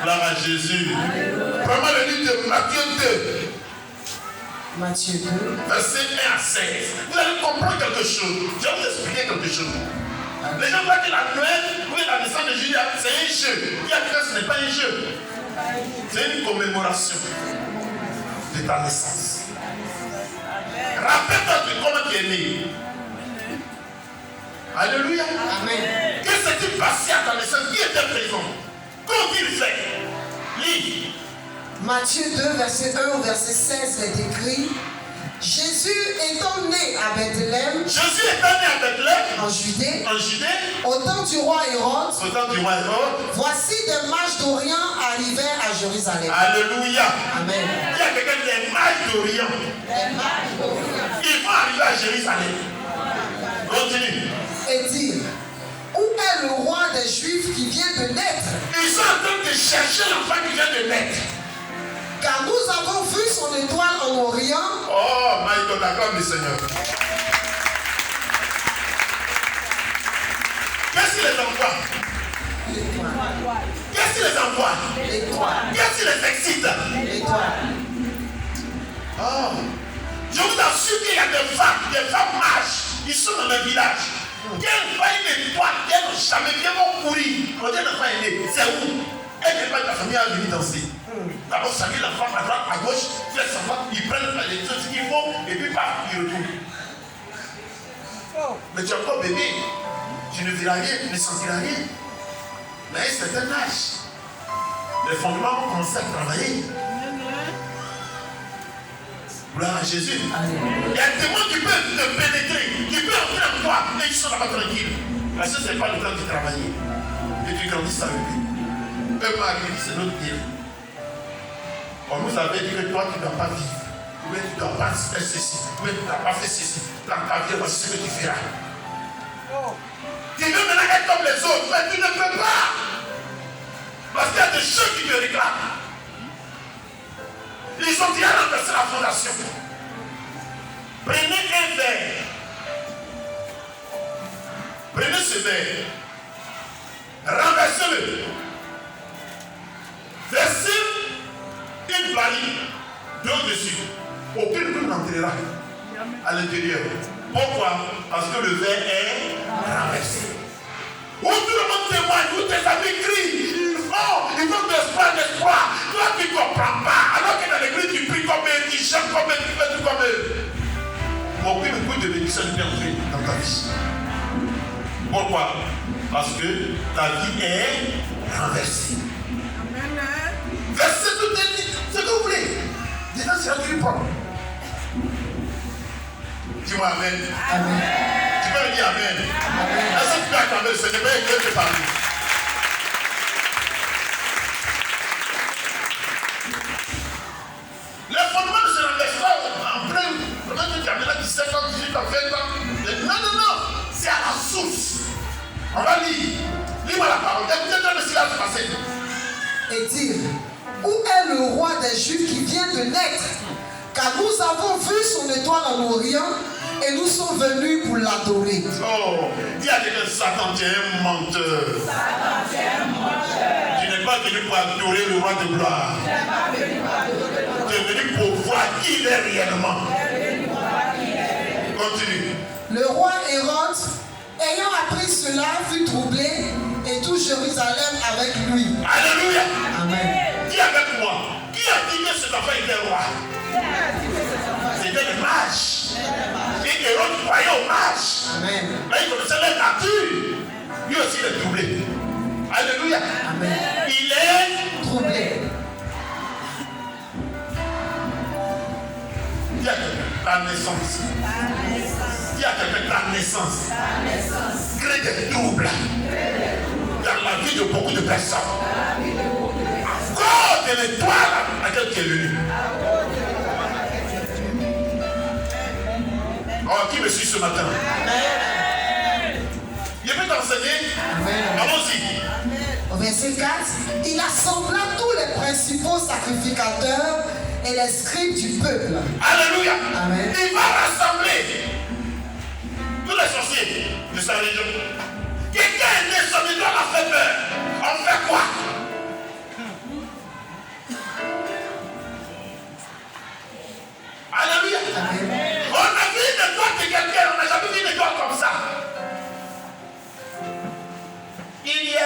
Gloire à Jésus. Vraiment le livre de Matthieu 2. Matthieu 2. Verset 1 à 16. Vous allez comprendre quelque chose. Je vais vous expliquer quelque chose. Les gens croient que la Noël, oui, la naissance de Jésus, c'est un jeu. Il y a que ce n'est pas un jeu. C'est une commémoration de ta naissance. Rappelle-toi de comment tu es né. Alléluia. Amen. Que s'est-il passé à ta naissance? Qui était présent? Comment il fait? Lis. Matthieu 2, verset 1 au verset 16 est écrit: Jésus étant né à Bethléem, Jésus étant né à Bethléem, en Judée, au temps du roi Hérode, voici des mages d'Orient arrivaient à Jérusalem. Alléluia. Amen. Il y a quelqu'un des mages d'Orient. Des mages d'Orient. Ils vont arriver à Jérusalem. Continue. Et dire: où est le roi des Juifs qui vient de naître? Ils sont en train de chercher l'enfant qui vient de naître. Car nous avons vu son étoile en Orient. Oh my God, acclame le Seigneur. Qu'est-ce qui les envoie? L'étoile. Qu'est-ce qui les envoie? L'étoile. Qu'est-ce qui les excite? L'étoile. Oh. Je vous assure qu'il y a des femmes mages, qui sont dans le village. Qu'elles voient une étoile, qu'elles n'ont jamais bien courir. Quand l'enfant est né, c'est où? Elle n'est pas de la famille à venir danser. D'abord, ça vient l'enfant à droite, à gauche, fait savoir, ils prennent les choses qu'il faut, et puis paf, ils retournent. Mais tu es encore bébé, tu ne verras rien, tu ne sentiras rien. Mais à un certain âge, les fondements vont commencer à travailler. Gloire à Jésus. Il y a des démons qui peuvent te pénétrer, qui peuvent entrer en toi, et ils sont là-bas tranquilles. Parce que ce n'est pas le temps de travailler. Et tu grandis avec lui. Eux m'ont dit, c'est notre Dieu. On nous avait dit que toi, tu ne dois pas vivre. Mais tu ne dois pas faire ceci. Mais tu ne dois pas faire ceci. Dans ta vie, voici ce que tu feras. Tu veux maintenant être comme les autres, mais tu ne peux pas. Parce qu'il y a des choses qui te réclament. Ils ont déjà renversé la fondation. Prenez un verre. Prenez ce verre. Renversez-le. Versez une barille d'eau dessus. Aucune boule n'entrera à l'intérieur. Pourquoi? Parce que le verre est renversé. Où tout le monde témoigne, où tes amis crient. Oh, ils ont de l'espoir. Toi, tu ne comprends pas. Alors que dans l'église, tu pries comme eux, tu chantes comme eux, tu fais tout comme eux. Aucune boule de bénédiction ne peut entrer dans ta vie. Pourquoi? Parce que ta vie est renversée. Versez tout ce que vous voulez. Déjà, c'est un truc propre. Dis-moi Amen. Amen. Tu peux me dire Amen. Est-ce que tu peux acclamer le Seigneur? Mais que te parler. Le fondement ne se renverse pas en plein. Pendant que tu as maintenant 17 ans, 18 ans, 20 ans. Non. C'est à la source. On va lire. Lis-moi la parole. Écoutez-moi ce qui va se passer. Et dire, où est le roi des Juifs qui vient de naître? Car nous avons vu son étoile en Orient et nous sommes venus pour l'adorer. Oh, il y a quelqu'un, Satan, tu es un menteur. Tu n'es pas venu pour adorer le roi de gloire. Tu es venu pour voir qui il est réellement. Continue. Le roi Hérode, ayant appris cela, fut troublé et tout Jérusalem avec lui. Alléluia. Amen. Dis avec moi. Qui a dit que cet enfant était roi? C'était les mages. Et Hérode croyait aux mages. Amen. Mais il connaissait leur nature. Lui aussi il est troublé. Alléluia. Amen. Il est Troublé. Dis à quelqu'un, ta naissance. Dis à quelqu'un, ta naissance. Crée des troubles dans la vie de beaucoup de personnes. Encore de l'étoile à laquelle tu es venu. Oh, qui me suit ce matin? Je peux t'enseigner? Allons-y. Au verset 4, il assembla tous les principaux sacrificateurs et les scribes du peuple. Alléluia. Amen. Il va rassembler tous les sorciers de sa région. Quelqu'un est né, son étoile a fait peur. On fait quoi? Alléluia. Amen. On a vu une étoile de quelqu'un, on n'a jamais vu une étoile comme ça. Il y a,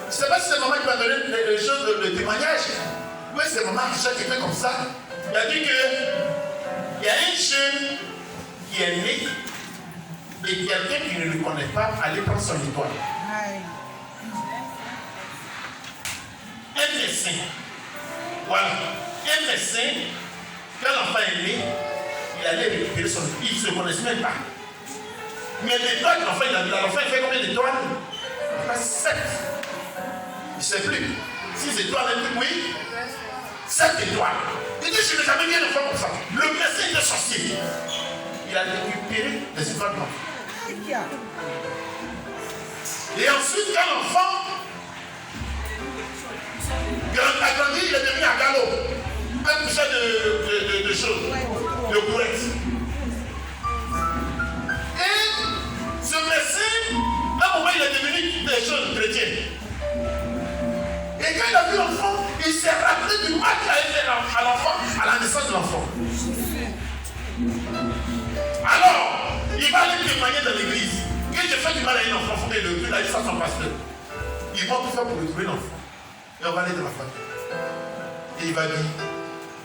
je ne sais pas si c'est maman qui m'a donné les choses, le témoignage. Oui, c'est maman qui fait comme ça. Il a dit que il y a un jeune qui est né et quelqu'un qui ne le connaît pas allait prendre son étoile. Un médecin. Voilà. Un médecin, quand l'enfant est né, il allait récupérer son étoile. Il ne se connaissait même pas. Mais l'étoile que l'enfant il a vu, l'enfant il fait combien d'étoiles? Il fait 7. Il ne sait plus. 6 étoiles, oui. 7 étoiles. Il dit, je n'ai jamais vu un enfant comme ça. Le médecin était sorcier. Il a récupéré les étoiles blanches. Et ensuite, quand l'enfant a grandi, il est devenu un galop. Un coucher de choses, de courettes. Et ce messie, à un moment, il est devenu des choses chrétiennes. Et quand il a vu l'enfant, il s'est rappelé du mal qu'il a fait à l'enfant, à la naissance de l'enfant. Alors, il va aller témoigner dans l'église. Quand j'ai fait du mal à un enfant, il faut qu'il le il a dit ça à son pasteur. Ils vont tout faire pour retrouver l'enfant. Et on va aller dans la famille. Et il va dire,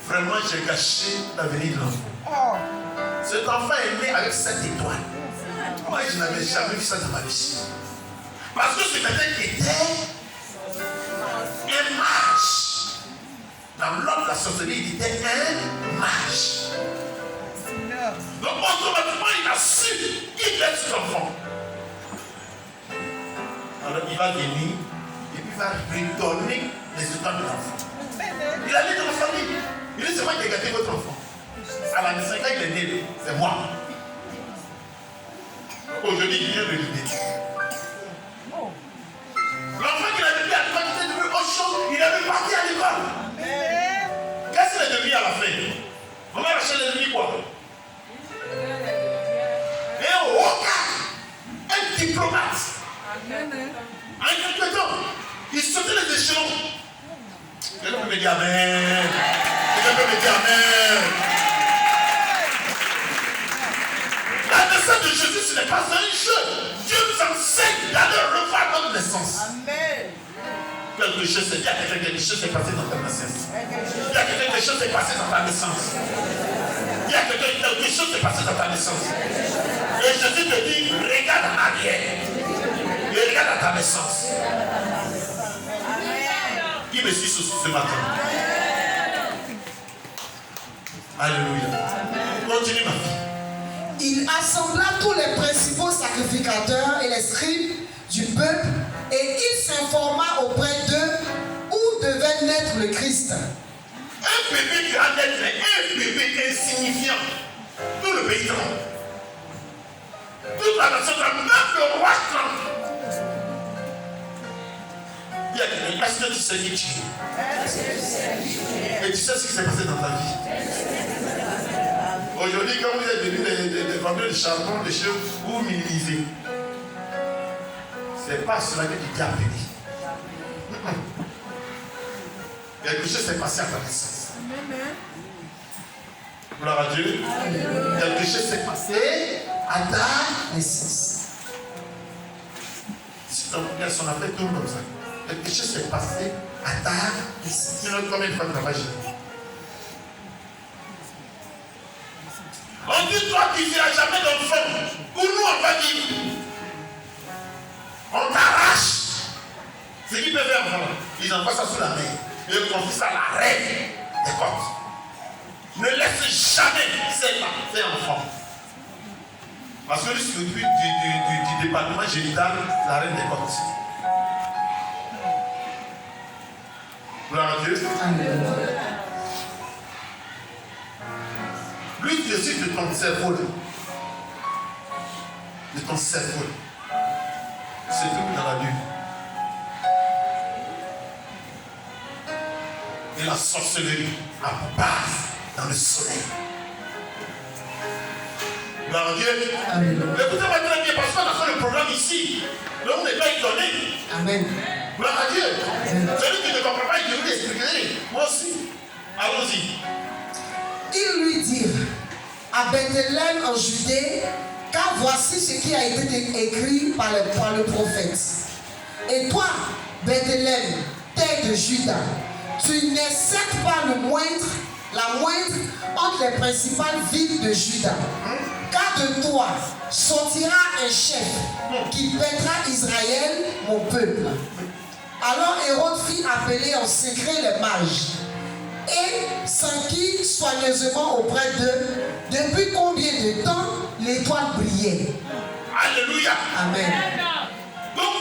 vraiment j'ai gâché l'avenir de l'enfant. Cet enfant est né avec 7 étoiles. Moi je n'avais jamais vu ça dans ma vie. Parce que ce matin était un mage. Dans l'ordre de la sorcellerie, il était un mage. Donc automatiquement il a su qu'il est cet enfant. Alors il va venir et puis il va lui donner les étoiles de l'enfant. Il allait dans la famille. Il dit c'est moi qui ai gâté votre enfant. À la naissance, quand il est né, c'est moi. Aujourd'hui, il vient de l'idée. L'enfant qu'il a devenu à l'école, il était devenu au chaud, il est reparti à l'école. Qu'est-ce qu'il est devenu à la fin? Maman Rachel est devenu quoi? Un avocat, un diplomate. Un incompétent. Il sautait les échelons. Quelqu'un peut me dire amen. Quelqu'un peut me dire amen. La naissance de Jésus, ce n'est pas un jeu. Dieu nous enseigne d'aller revoir notre naissance. Amen. Quelque chose s'est passé dans ta naissance. Il y a quelque chose s'est passé dans ta naissance. Il y a quelque chose s'est passé dans ta naissance. Et Jésus te dit, regarde en arrière. Et regarde à ta naissance. Qui me suit ce matin? Alléluia. Continue ma fille. Il assembla tous les principaux sacrificateurs et les scribes du peuple et il s'informa auprès d'eux où devait naître le Christ. Un bébé qui va naître, un bébé insignifiant. Tout le pays tremble. Toute la nation tremble, même le roi tremble. Il y a quelqu'un, est-ce que tu sais qui tu es? Et tu sais ce qui s'est passé dans ta vie. Aujourd'hui, quand vous êtes venus des vendeurs de charbon, de choses, vous minimisez. Ce n'est pas cela que tu t'es appelé. Quelque chose s'est passé à ta naissance. Gloire à Dieu. Quelque chose s'est passé à ta naissance. Si ton son appel tourne comme ça, quelque chose s'est passé à ta naissance. Tu notes combien de fois de la magie? On dit toi qui ne verras jamais d'enfant. Pour nous, on va dire, on t'arrache. Ce qu'ils peuvent faire, ils envoient ça sous la main. Et ils confient ça à la reine des côtes. Ne laisse jamais ces enfants. Parce que le but du département génital, la reine des côtes. Gloire à Dieu. Lui qui décide de ton cerveau, de ton cerveau, c'est tout dans la lune. Et la sorcellerie à base dans le soleil. Gloire à Dieu. Écoutez-moi très bien, parce qu'on a fait le programme ici. Le monde n'est pas étonné. Amen. Gloire à Dieu. Celui qui ne comprend pas, il veut l'expliquer. Moi aussi. Allons-y. Ils lui dirent à Bethléem en Judée, car voici ce qui a été écrit par le prophète. Et toi, Bethléem, terre de Juda, tu n'es certes pas la moindre entre les principales villes de Juda. Car de toi sortira un chef qui pètera Israël, mon peuple. Alors Hérode fit appeler en secret les mages et s'enquit soigneusement auprès d'eux depuis combien de temps l'étoile brillait. Alléluia. Amen. Donc,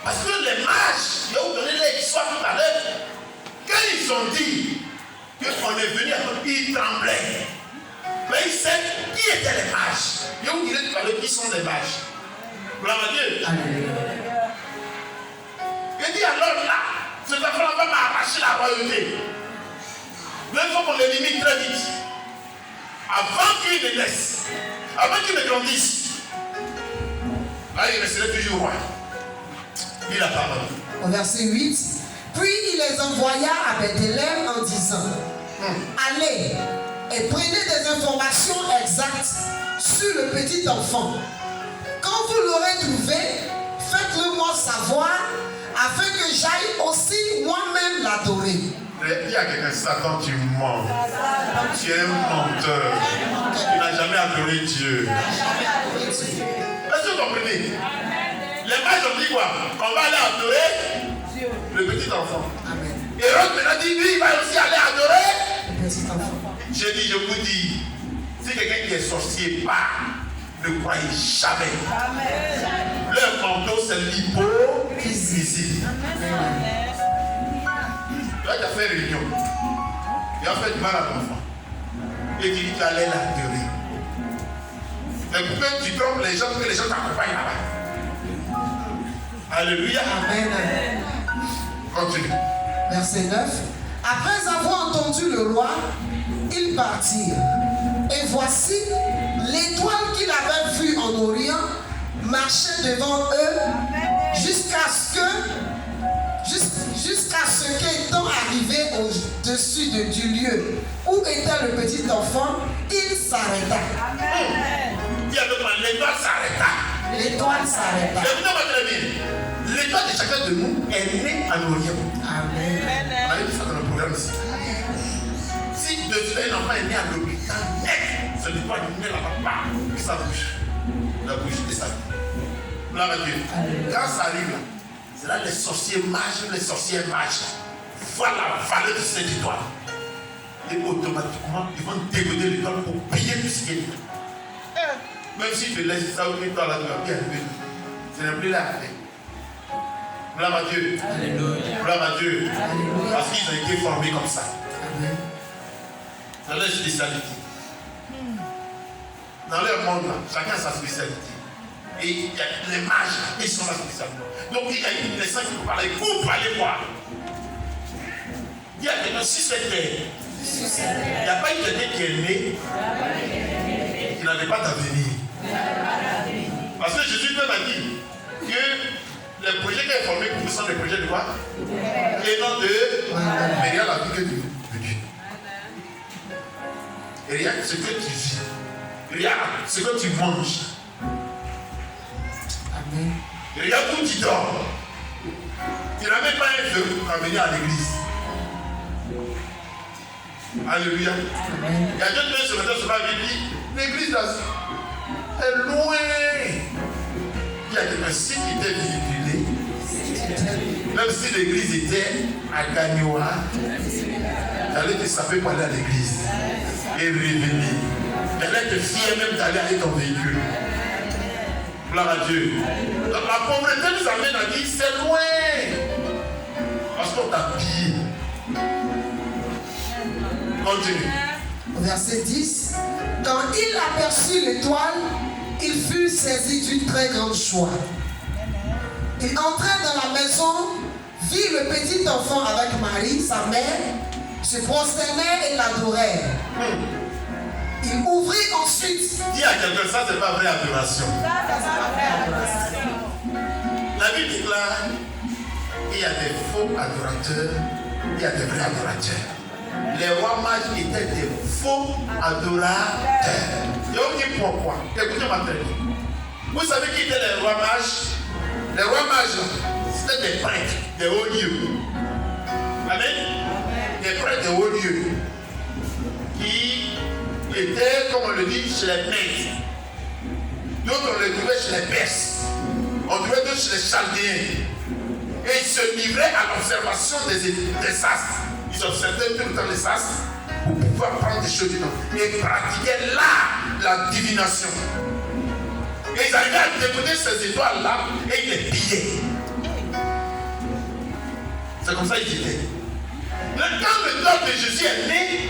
parce que les mages, je vais vous donner l'histoire tout à l'heure, quand ils ont dit qu'on est venu à nous, ils tremblaient. Mais ils savent qui étaient les mages. Je vous dirai tout à l'heure qui sont les mages. Gloire à Dieu. Alléluia. dit alors là, cet enfant va m'arracher la royauté. Mais il faut qu'on l'élimine très vite. Avant qu'il ne naisse, avant qu'il ne grandisse, là il resterait toujours roi. Il a parlé. Au verset 8, puis il les envoya à Bethléem en disant, allez et prenez des informations exactes sur le petit enfant. Quand vous l'aurez trouvé, faites-le moi savoir afin que j'aille aussi moi-même l'adorer. Il y a quelqu'un, Satan, tu mens. Tu es un menteur. Tu n'as jamais adoré Dieu. Est-ce que vous comprenez? Les mages ont dit quoi? On va aller adorer le petit enfant. Et Hérode maintenant dit, lui, il va aussi aller adorer Le petit enfant. je vous dis, si quelqu'un qui est sorcier part, ne croyez jamais. Leur manteau, c'est l'hypocrisie. Là, tu as fait réunion. Tu as fait du mal à l'enfant. Et tu dis que tu allais l'adorer. Mais pourquoi tu trompes les gens, que les gens t'accompagnent là-bas? Alléluia. Amen. Continue. Verset 9. Après avoir entendu le roi, ils partirent. Et voici, l'étoile qu'il avait vue en Orient marchait devant eux jusqu'à ce qu'étant arrivé au-dessus du lieu où était le petit enfant, il s'arrêta. L'étoile s'arrêta. L'étoile s'arrêta. L'étoile de chacun de nous est née en Orient. Amen. On avait dit ça dans le programme ici. Si un enfant est né à l'hôpital, c'est l'étoile naît là-bas, et ça bouge. La bouche et ça bouge. Gloire à Dieu. Quand ça arrive là, c'est là les sorciers mages voient la valeur de cette étoile. Et automatiquement, ils vont dégoter l'étoile pour payer tout ce qui est là. Même si tu laisses ça, l'étoile là, tu vas bien arriver. Ce n'est plus là. Gloire à Dieu. Alléluia. Gloire à Dieu. Alléluia. Parce qu'ils ont été formés comme ça. Amen. C'est leur spécialité. Dans leur monde, là, chacun a sa spécialité. Et il y a les mages, ils sont la spécialité. Donc il y a une naissance qui peut parler. Vous allez voir. Il y a quelqu'un sur cette terre. Il n'y a pas eu quelqu'un qui est né qui n'avait pas d'avenir. Parce que Jésus m'a dit que les projets qu'il a formés pour vous sont des projets de quoi? Et non de. Mais il y a la vie de Dieu. Et regarde ce que tu vis. Regarde ce que tu manges. Amen. Regarde où tu dors. Tu n'as même pas un feu pour venir à l'église. Alléluia. Amen. Il y a d'autres personnes ce matin qui disent l'église là est loin. Il y a des personnes qui étaient véhiculées. Même si l'église était à Gagnoa, tu allais te saper pour aller à l'église et revenir. Tu allais te fier même d'aller avec ton véhicule. Gloire à Dieu. Donc la pauvreté nous amène à dire c'est loin. Parce qu'on t'a pillé. Continue. Verset 10. Quand il aperçut l'étoile, il fut saisi d'une très grande joie. Il entra dans la maison, vit le petit enfant avec Marie, sa mère, se prosternait et l'adorait. Il ouvrit ensuite. Dis à quelqu'un, ça c'est pas vraie adoration. La Bible déclare qu'il y a des faux adorateurs, il y a des vrais adorateurs. Les rois mages étaient des faux adorateurs. Et on dit pourquoi? Écoutez-moi très bien. Vous savez qui étaient les rois mages? Les rois mages, c'était des prêtres, des hauts lieux. Amen. Des prêtres des hauts lieux qui étaient, comme on le dit, chez les Mèdes. D'autres, on les trouvait chez les Perses. On trouvait d'autres chez les Chaldéens. Et ils se livraient à l'observation des astres. Ils observaient tout le temps les astres pour pouvoir prendre des choses dedans. Et pratiquaient là la divination. Et ils arrivaient à décoder ces étoiles-là et ils les pillaient. C'est comme ça qu'ils étaient. Quand le temps de Jésus est né,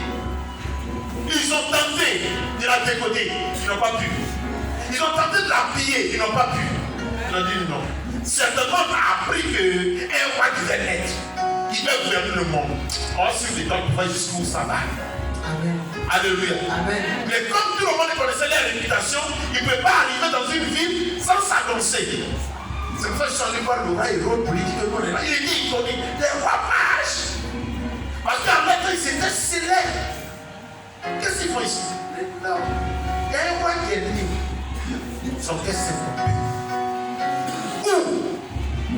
ils ont tenté de la décoder, ils n'ont pas pu. Ils ont tenté de la piller, ils n'ont pas pu. Ils ont dit non. certainement a appris qu'un roi devait naître. Il doit gouverner le monde. Or, si les gens pouvaient jusqu'où ça va. Amen. Alléluia. Amen. Mais comme tout le monde connaissait leur réputation, il ne peut pas arriver dans une ville sans s'annoncer. C'est pour ça que je suis allé voir le roi Hérode pour lui dire que non, il dit, il connaît les rois mages. Parce qu'en fait, ils étaient célèbres. Qu'est-ce qu'ils font ici? Non. Il y a un roi qui est né. Son cœur s'est coupé. Où?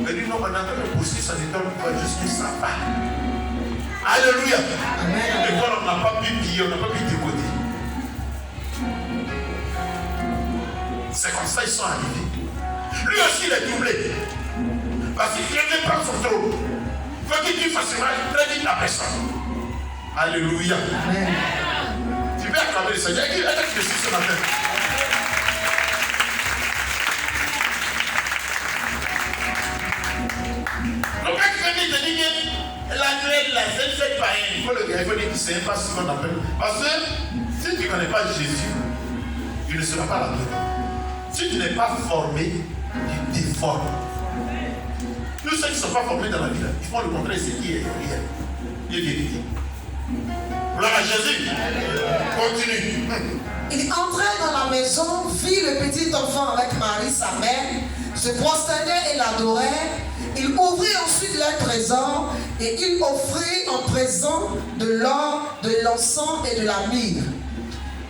Il dit non, on a le poursuivre son école pour jusqu'à ça va. Alléluia. Amen. L'école, on n'a pas pu piller, on n'a pas pu décoder. C'est comme ça qu'ils sont arrivés. Lui aussi, il est doublé. Parce qu'il vient prendre son trône. Il faut qu'il tue facilement très vite la personne. Alléluia. Amen. Tu peux acclamer le Seigneur. Est-ce que je suis ce matin? Donc, quand tu veux dire que l'annuel, la scène, c'est pas rien. Il faut le gars, il faut dire qu'il ne sait pas ce qu'on appelle. Parce que si tu ne connais pas Jésus, tu ne seras pas là-dedans. Si tu n'es pas formé, tu déformes. Tous ceux qui ne sont pas formés dans la vie, ils font le contraire, c'est qui est réel. Il est vérité. Gloire à Jésus. Continue. Il entrait dans la maison, vit le petit enfant avec Marie, sa mère, se prosternait et l'adorait. Il ouvrit ensuite leur trésor et il offrit en présent de l'or, de l'encens et de la myrrhe.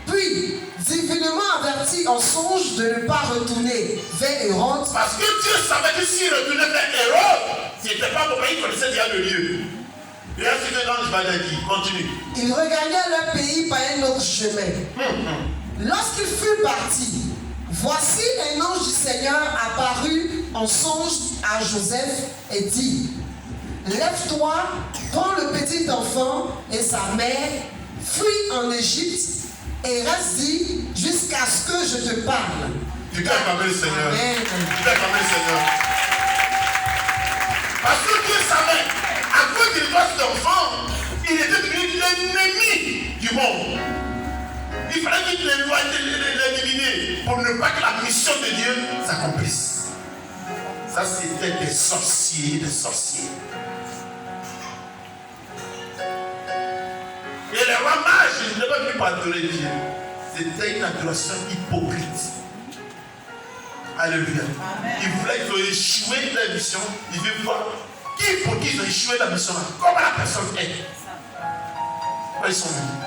Puis, divinement averti en songe de ne pas retourner vers Hérode. Parce que Dieu savait que s'il retournait vers Hérode, ce n'était pas pour qu'il connaissait déjà le lieu. Et là, c'est que l'ange va dire, continue. Il regagna leur pays par un autre chemin. Lorsqu'il fut parti, voici un ange du Seigneur apparut en songe à Joseph et dit: lève-toi, prends le petit enfant et sa mère, fuis en Égypte et reste-y jusqu'à ce que je te parle. Tu peux acclamer le Seigneur. Amen. Tu peux acclamer le Seigneur. Parce que Dieu savait, à cause de cet enfant, il était devenu l'ennemi du monde. Il fallait qu'il l'éliminer pour ne pas que la mission de Dieu s'accomplisse. Ça, c'était des sorciers, des sorciers. Et les rois mages, ils ne devaient plus pas adorer Dieu. C'était une adoration hypocrite. Alléluia. Ils voulaient qu'ils ont échoué la mission. Ils veulent voir qui pour qui ils ont échoué la mission. Comment la personne est. Ils sont venus.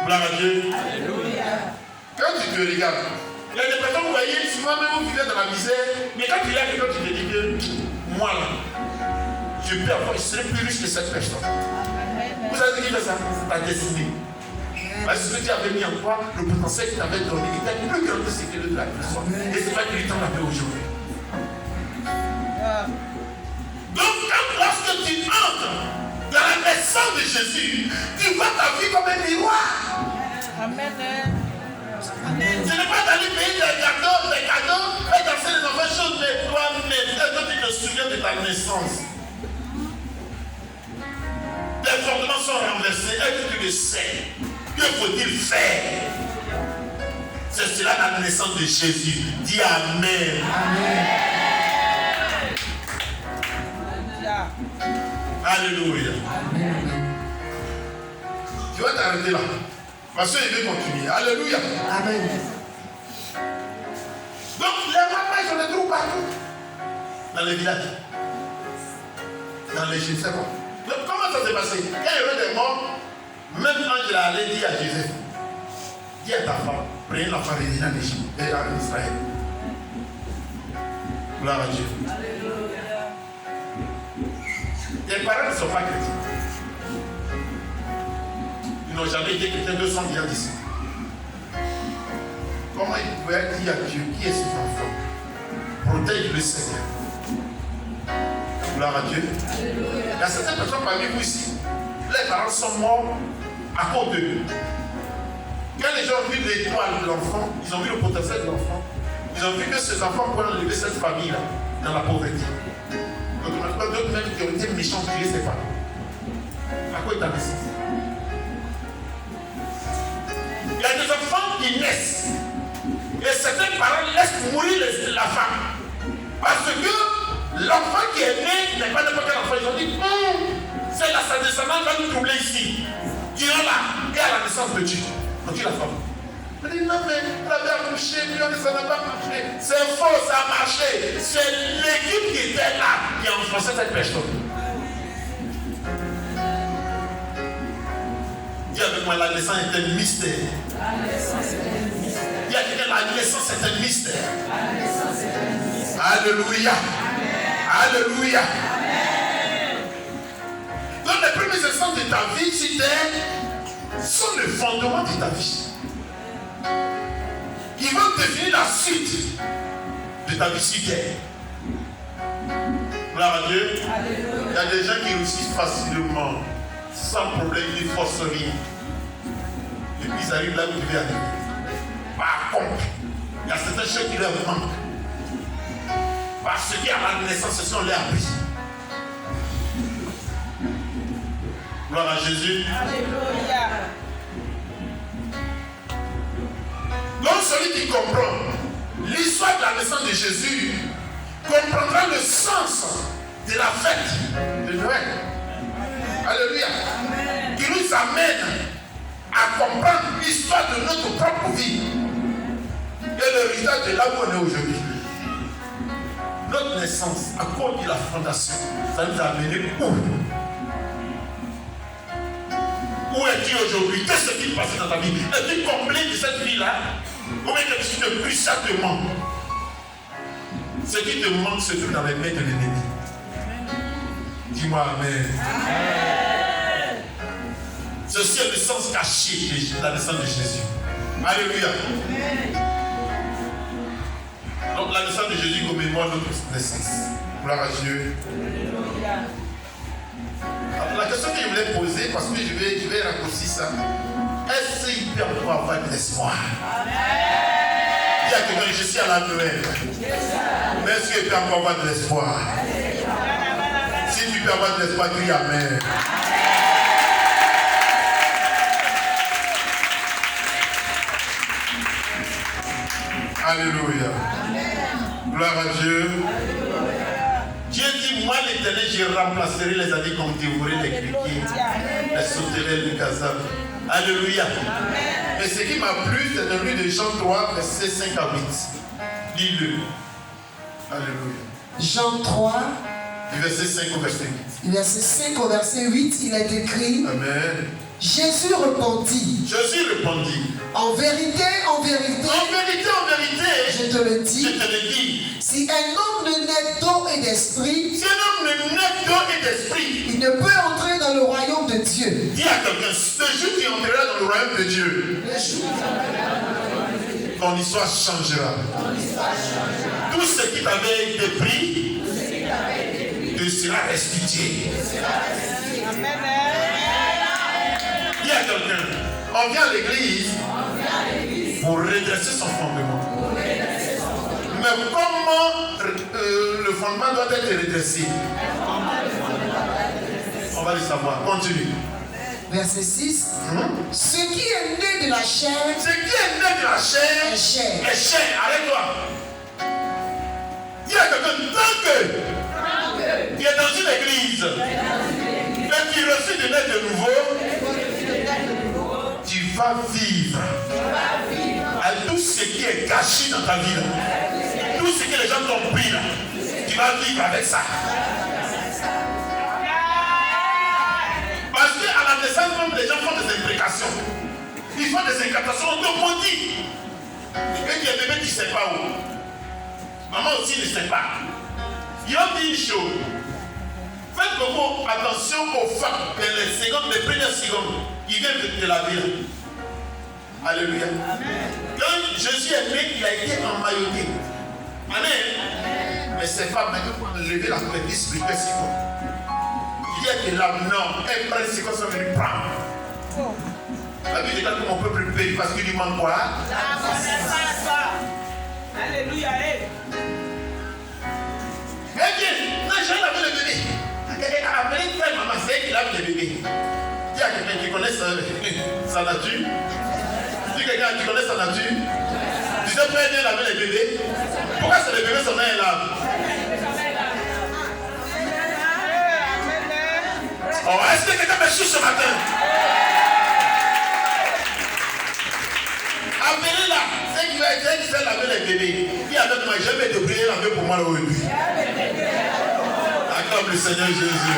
Gloire à Dieu. Alléluia. Quand tu te regardes, il y a des personnes, vous voyez, souvent même vous vivez dans la misère, mais quand tu regardes quelqu'un, tu te dis que moi là, je serai plus riche que cette personne. Vous savez qui fait ça? Ta destinée. Parce que Dieu avait mis en toi, le potentiel qu'il t'avait donné était plus grand que ce que de la personne. Et c'est pas qu'il t'en a fait aujourd'hui. Donc, lorsque tu entres dans la naissance de Jésus, tu vois ta vie comme un miroir. Amen. Ce n'est pas d'aller payer des cadeaux, et danser les mauvaises choses, mais toi-même, tu te souviens de ta naissance. Les fondements sont renversés, et tu le sais. Que faut-il faire? C'est cela la naissance de Jésus. Dis Amen. Alléluia. Tu vas t'arrêter là. Parce qu'il veut continuer. Alléluia. Amen. Donc les mamans, ils ont des trous partout. Dans les villages. Dans les Égypte. Donc comment ça s'est passé? Quand il y avait des morts, même quand il a allé dire à Joseph, dis à ta femme, prenez l'enfant résident en Égypte et en Israël. Gloire à Dieu. Tes parents ne sont pas chrétiens. Ils n'ont jamais été chrétiens, 200 ans d'ici. Comment ils pouvaient dire à Dieu qui est cet enfant? Protège le Seigneur. Gloire à Dieu. Il y a certaines personnes parmi vous ici, les parents sont morts à cause d'eux. Quand les gens ont vu l'étoile de l'enfant, ils ont vu le potentiel de l'enfant, ils ont vu que ces enfants pourraient enlever cette famille-là dans la pauvreté. Donc, d'autres même qui ont été méchants, je ne sais pas. À quoi est ta naissance? Il y a des enfants qui naissent. Et certains parents mourir la femme. Parce que l'enfant qui est né n'est pas n'importe quel enfant. Ils ont dit, c'est la sa descendance va nous troubler ici. Dirons là, et à la naissance de Dieu. On dit la femme. Elle dit non, mais elle avait accouché, puis ça n'a pas marché. C'est faux, ça a marché. C'est l'équipe qui était là qui a enfoncé cette personne. Dis avec moi, la naissance est un mystère. Dis à quelqu'un, la naissance est un mystère. Alléluia. Alléluia. Donc les premiers instants de ta vie sur terre sont le fondement de ta vie. Ils vont définir la suite de ta vie sur terre. Gloire à Dieu. Il y a des gens qui réussissent facilement, sans problème, ils ne forcent rien. Et puis ils arrivent là où ils devaient arriver. Par contre, il y a certaines choses qui leur manquent. Parce qu'à la naissance, ce sont les appris. Gloire à Jésus. Alléluia. Donc celui qui comprend l'histoire de la naissance de Jésus comprendra le sens de la fête de Noël. Alléluia. Qui nous amène à comprendre l'histoire de notre propre vie et le résultat de là où on est aujourd'hui. Notre naissance, à cause de la fondation, ça nous a amené où? Où es-tu aujourd'hui? Qu'est-ce qui se passe dans ta vie? Es-tu comblé de cette vie-là? Ou bien quelque chose de plus ça te manque? Ce qui te manque se trouve dans les mains de l'ennemi. Dis-moi Amen. Amen. Ceci est le sens caché de la naissance de Jésus. Alléluia. Amen. Donc la naissance de Jésus commémore notre naissance. Gloire à Dieu. Alléluia. La question que je voulais poser, parce que je vais raccourcir ça, est-ce qu'il peut encore avoir de l'espoir? Il y a quelqu'un, je suis à la Noël. Mais est-ce qu'il peut encore avoir de l'espoir? Si tu peux avoir de l'espoir, crie Amen. Alléluia. Gloire à Dieu. Dieu dit, moi l'Éternel, je remplacerai les années comme dévoré, les criquets, les sauterelles, les gazelles. Alléluia. Mais ce qui m'a plu, c'est dans le livre de Jean 3, versets 5 à 8. Lis-le. Alléluia. Jean 3, du verset 5 au verset 8. Verset 5 au verset 8, il est écrit. Amen. Jésus répondit. Jésus répondit. En vérité, en vérité, je te le dis. Si un homme ne naît d'eau et d'esprit, il ne peut entrer dans le royaume de Dieu. Dis à quelqu'un, ce jour tu entreras dans le royaume de Dieu. Ton histoire changera. Tout ce qui t'avait été pris te sera restitué. Dis à quelqu'un, on vient à l'église pour redresser son fondement. Mais comment le fondement doit être redressé? On va le savoir. Continue. Verset 6. Ce qui est né de la chair, est chair. Arrête-toi. Dis à quelqu'un, tant que tu es dans une église et tu reçois de naître de nouveau, tu vas vivre à tout ce qui est caché dans ta vie. Tout ce que les gens t'ont pris là, tu vas vivre avec ça. Parce qu'à la naissance, même les gens font des imprécations. Ils font des incantations, on te maudit. Et tu es bébé, tu ne sais pas où. Maman aussi ne sait pas. Ils ont dit une chose. Faites beaucoup attention aux femmes dans les premières secondes. Ils viennent de la ville. Alléluia. Quand Jésus est né, il a été emmailloté. Amen. Mais ces femmes, maintenant, pour lever la couette, ils expliquaient ce qu'on. Il dit que l'âme, non, elles prennent ce qu'on sont venus prendre. La Bible dit que mon peuple périt parce qu'il lui manque quoi? La connaissance. Alléluia. Eh bien, non, j'ai lavé le bébé. Elle a appelé une maman, c'est elle qui lave le bébé. Dis à quelqu'un qui connaît sa nature. Dis à quelqu'un qui connaît sa nature. Tu sais peut aider à laver les bébés? Pourquoi c'est les bébés son main est là? Oh, est-ce que quelqu'un me suit ce matin? Appelez-la. C'est qui fait laver les bébés. Qui avec moi, je vais te prier laver pour moi aujourd'hui. Acclame le Seigneur Jésus.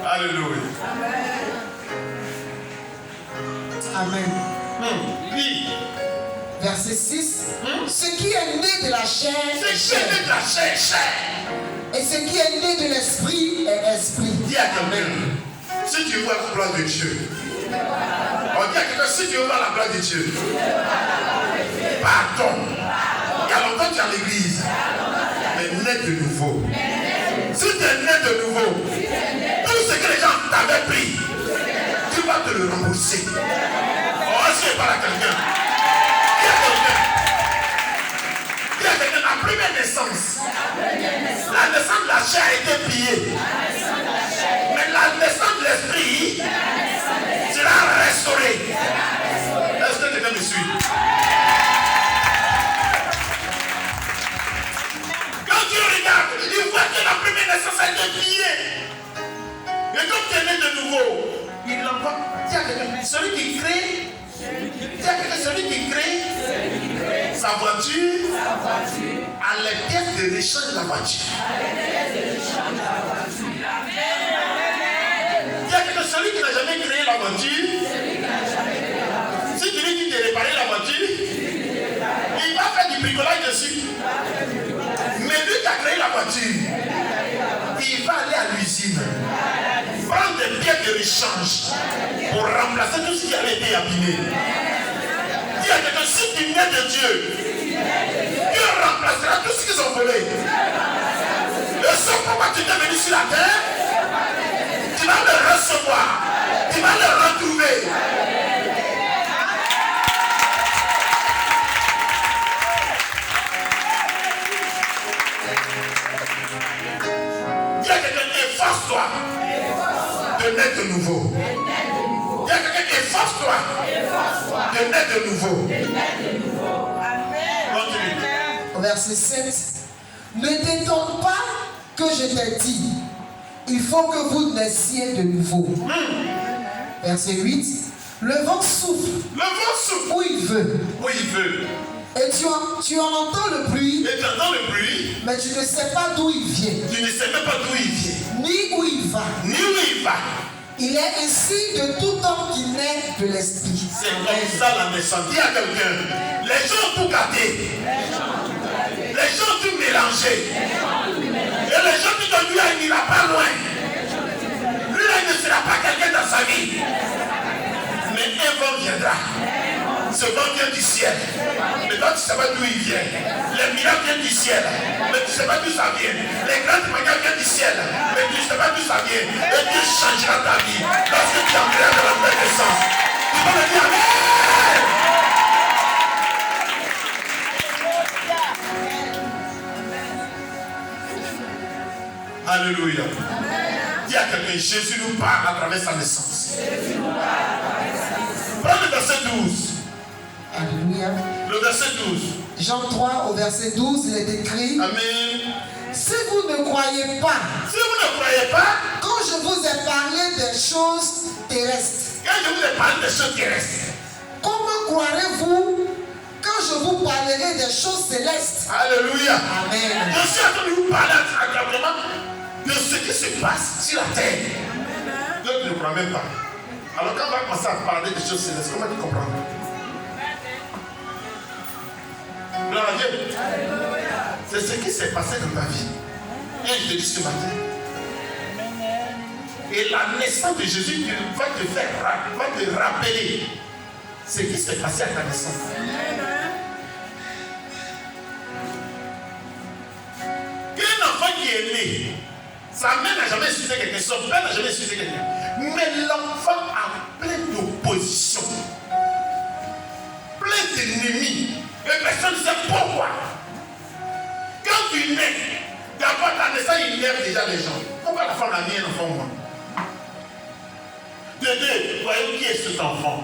Alléluia. Amen. Oui. Verset 6. Ce qui est né de la chair C'est est qui chair. est né de la chair, chair. Et ce qui est né de l'esprit est esprit. Dis à quelqu'un, si tu vois la gloire de Dieu, on dit à quelqu'un, si tu vois la gloire de Dieu, pardon. Il y a longtemps que tu es à l'église, mais né de nouveau. Si tu es né de nouveau, tout ce que les gens t'avaient pris, tu vas te le rembourser. Oh, est-ce que je parle à quelqu'un? Dis à quelqu'un. Dis à quelqu'un, la première naissance, la naissance de la chair a été pillée. Mais la naissance de l'esprit sera restaurée. Est-ce que quelqu'un me suit? Quand tu regardes, il voit que la première naissance a été pillée. Et quand tu es né de nouveau, il l'envoie. Dis à quelqu'un, celui qui crée, dis à quelqu'un, celui qui crée sa voiture à les pièces de l'échange de la voiture. Dis à quelqu'un, celui qui n'a jamais créé la voiture, si tu lui dis de réparer la voiture, il va faire du bricolage dessus. Mais lui qui a créé la voiture, il va aller à l'usine, prendre des pièces de rechange pour remplacer tout ce qui avait été abîmé. Dis à quelqu'un, si tu nais de Dieu, Dieu remplacera tout ce qu'ils ont volé. Et ce pourquoi tu es venu sur la terre, tu vas le recevoir, tu vas le retrouver. Dis à quelqu'un, efforce-toi de naître de nouveau. Dis à quelqu'un, efforce-toi de naître de nouveau. Continue. Au verset 7. Ne t'étonne pas que je t'ai dit, il faut que vous naissiez de nouveau. Verset 8. Le vent souffle Le vent souffle où il veut. où il veut. Et tu en entends le bruit, Et tu entends le bruit, mais tu ne sais pas d'où il vient, tu ne sais même pas d'où il vient, ni où il va. ni où il va. Il est ainsi de tout homme qui naît de l'esprit. C'est comme ça la naissance. Dis à quelqu'un, les gens ont tout gâté. Les gens ont tout mélangé. Et les gens qui t'ont dit, il n'ira pas loin. Lui là, il ne sera pas quelqu'un dans sa vie. Mais un vent viendra. Ce vent vient du ciel. Mais toi, tu ne sais pas d'où il vient. Les miracles viennent du ciel. Mais tu ne sais pas d'où ça vient. Les grandes manières viennent du ciel. Mais tu ne sais pas d'où ça vient. Et Dieu changera ta vie. Lorsque tu entreras dans la nouvelle naissance. Tu peux me dire Amen. Alléluia. Dis à quelqu'un, Jésus nous parle à travers sa naissance. Prends le verset 12. Alléluia. Le verset 12. Jean 3 au verset 12, il est écrit, Amen. si vous ne croyez pas, Si vous ne croyez pas, quand je vous ai parlé des choses terrestres, quand je vous ai parlé des choses terrestres, comment croirez-vous quand je vous parlerai des choses célestes? alléluia. Amen. Je suis en train de vous parler actuellement de ce qui se passe sur la terre. D'autres ne croient même pas. Alors quand on va commencer à parler des choses célestes, comment tu comprends? Gloire à Dieu. C'est ce qui s'est passé dans ta vie. Et je te dis ce matin. Et la naissance de Jésus va te rappeler ce qui s'est passé à ta naissance. Qu'un enfant qui est né, sa mère n'a jamais suivi quelqu'un, son père n'a jamais suivi quelqu'un. Mais l'enfant a plein d'opposition, plein d'ennemis. Et personne ne sait pourquoi. Quand tu nais, d'abord ta naissance, il lève déjà les gens. Pourquoi la femme a mis un enfant moi? De deux, voyons qui est cet enfant.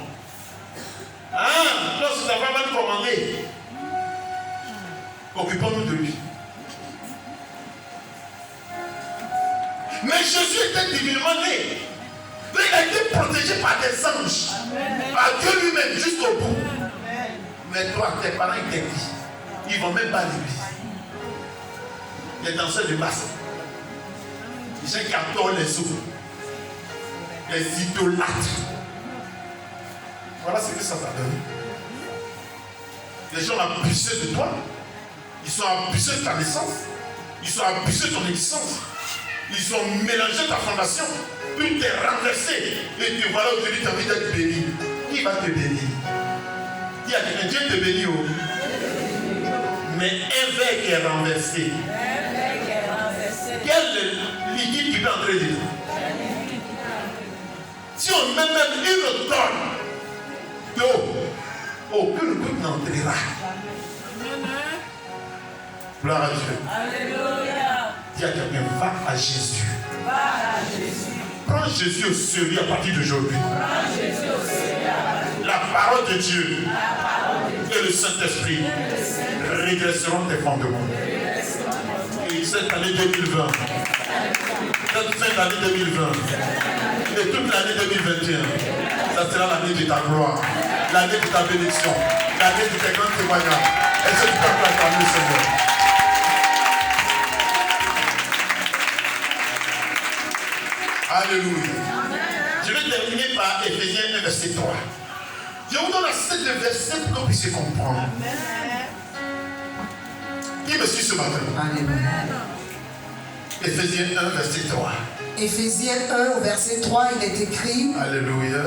Lorsque cet enfant va nous commander, occupons-nous de lui. Mais Jésus était divinement né. Il a été protégé par des anges, par Dieu lui-même jusqu'au bout. Mais toi, tes parents, ils t'ont dit, ils ne vont même pas à l'église. Les danseurs du masque, les gens qui adorent les eaux, les idolâtres. Voilà ce que ça t'a donné. Les gens ont abusé de toi, ils sont abusés de ta naissance, ils sont abusés de ton existence, ils ont mélangé ta fondation, puis t'es renversé. Et tu voilà aujourd'hui, tu as envie d'être béni. Qui va te bénir? Dis à quelqu'un, Dieu te bénit. Mais un verre qui est renversé. Quel liquide qui peut entrer dedans? Si on met même une tonne d'eau, aucune goutte n'entrera. Gloire à Dieu. Alléluia. Dis à quelqu'un, va à Jésus. Va à Jésus. Prends Jésus au sérieux à partir d'aujourd'hui. Prends Jésus au sérieux. La parole de Dieu et le Saint-Esprit redresseront tes fondements. Et cette année 2020, cette fin d'année 2020, et toute l'année 2021, ça sera l'année de ta gloire, l'année de ta bénédiction, l'année de tes grands témoignages. Est-ce que tu peux acclamer le Seigneur? Alléluia. Je vais terminer par Éphésiens 1, verset 3. Je vous donne assez de versets pour que vous puissiez comprendre. Qui me suit ce matin? Alléluia. Éphésiens 1, verset 3. Éphésiens 1, au verset 3, il est écrit: Alléluia.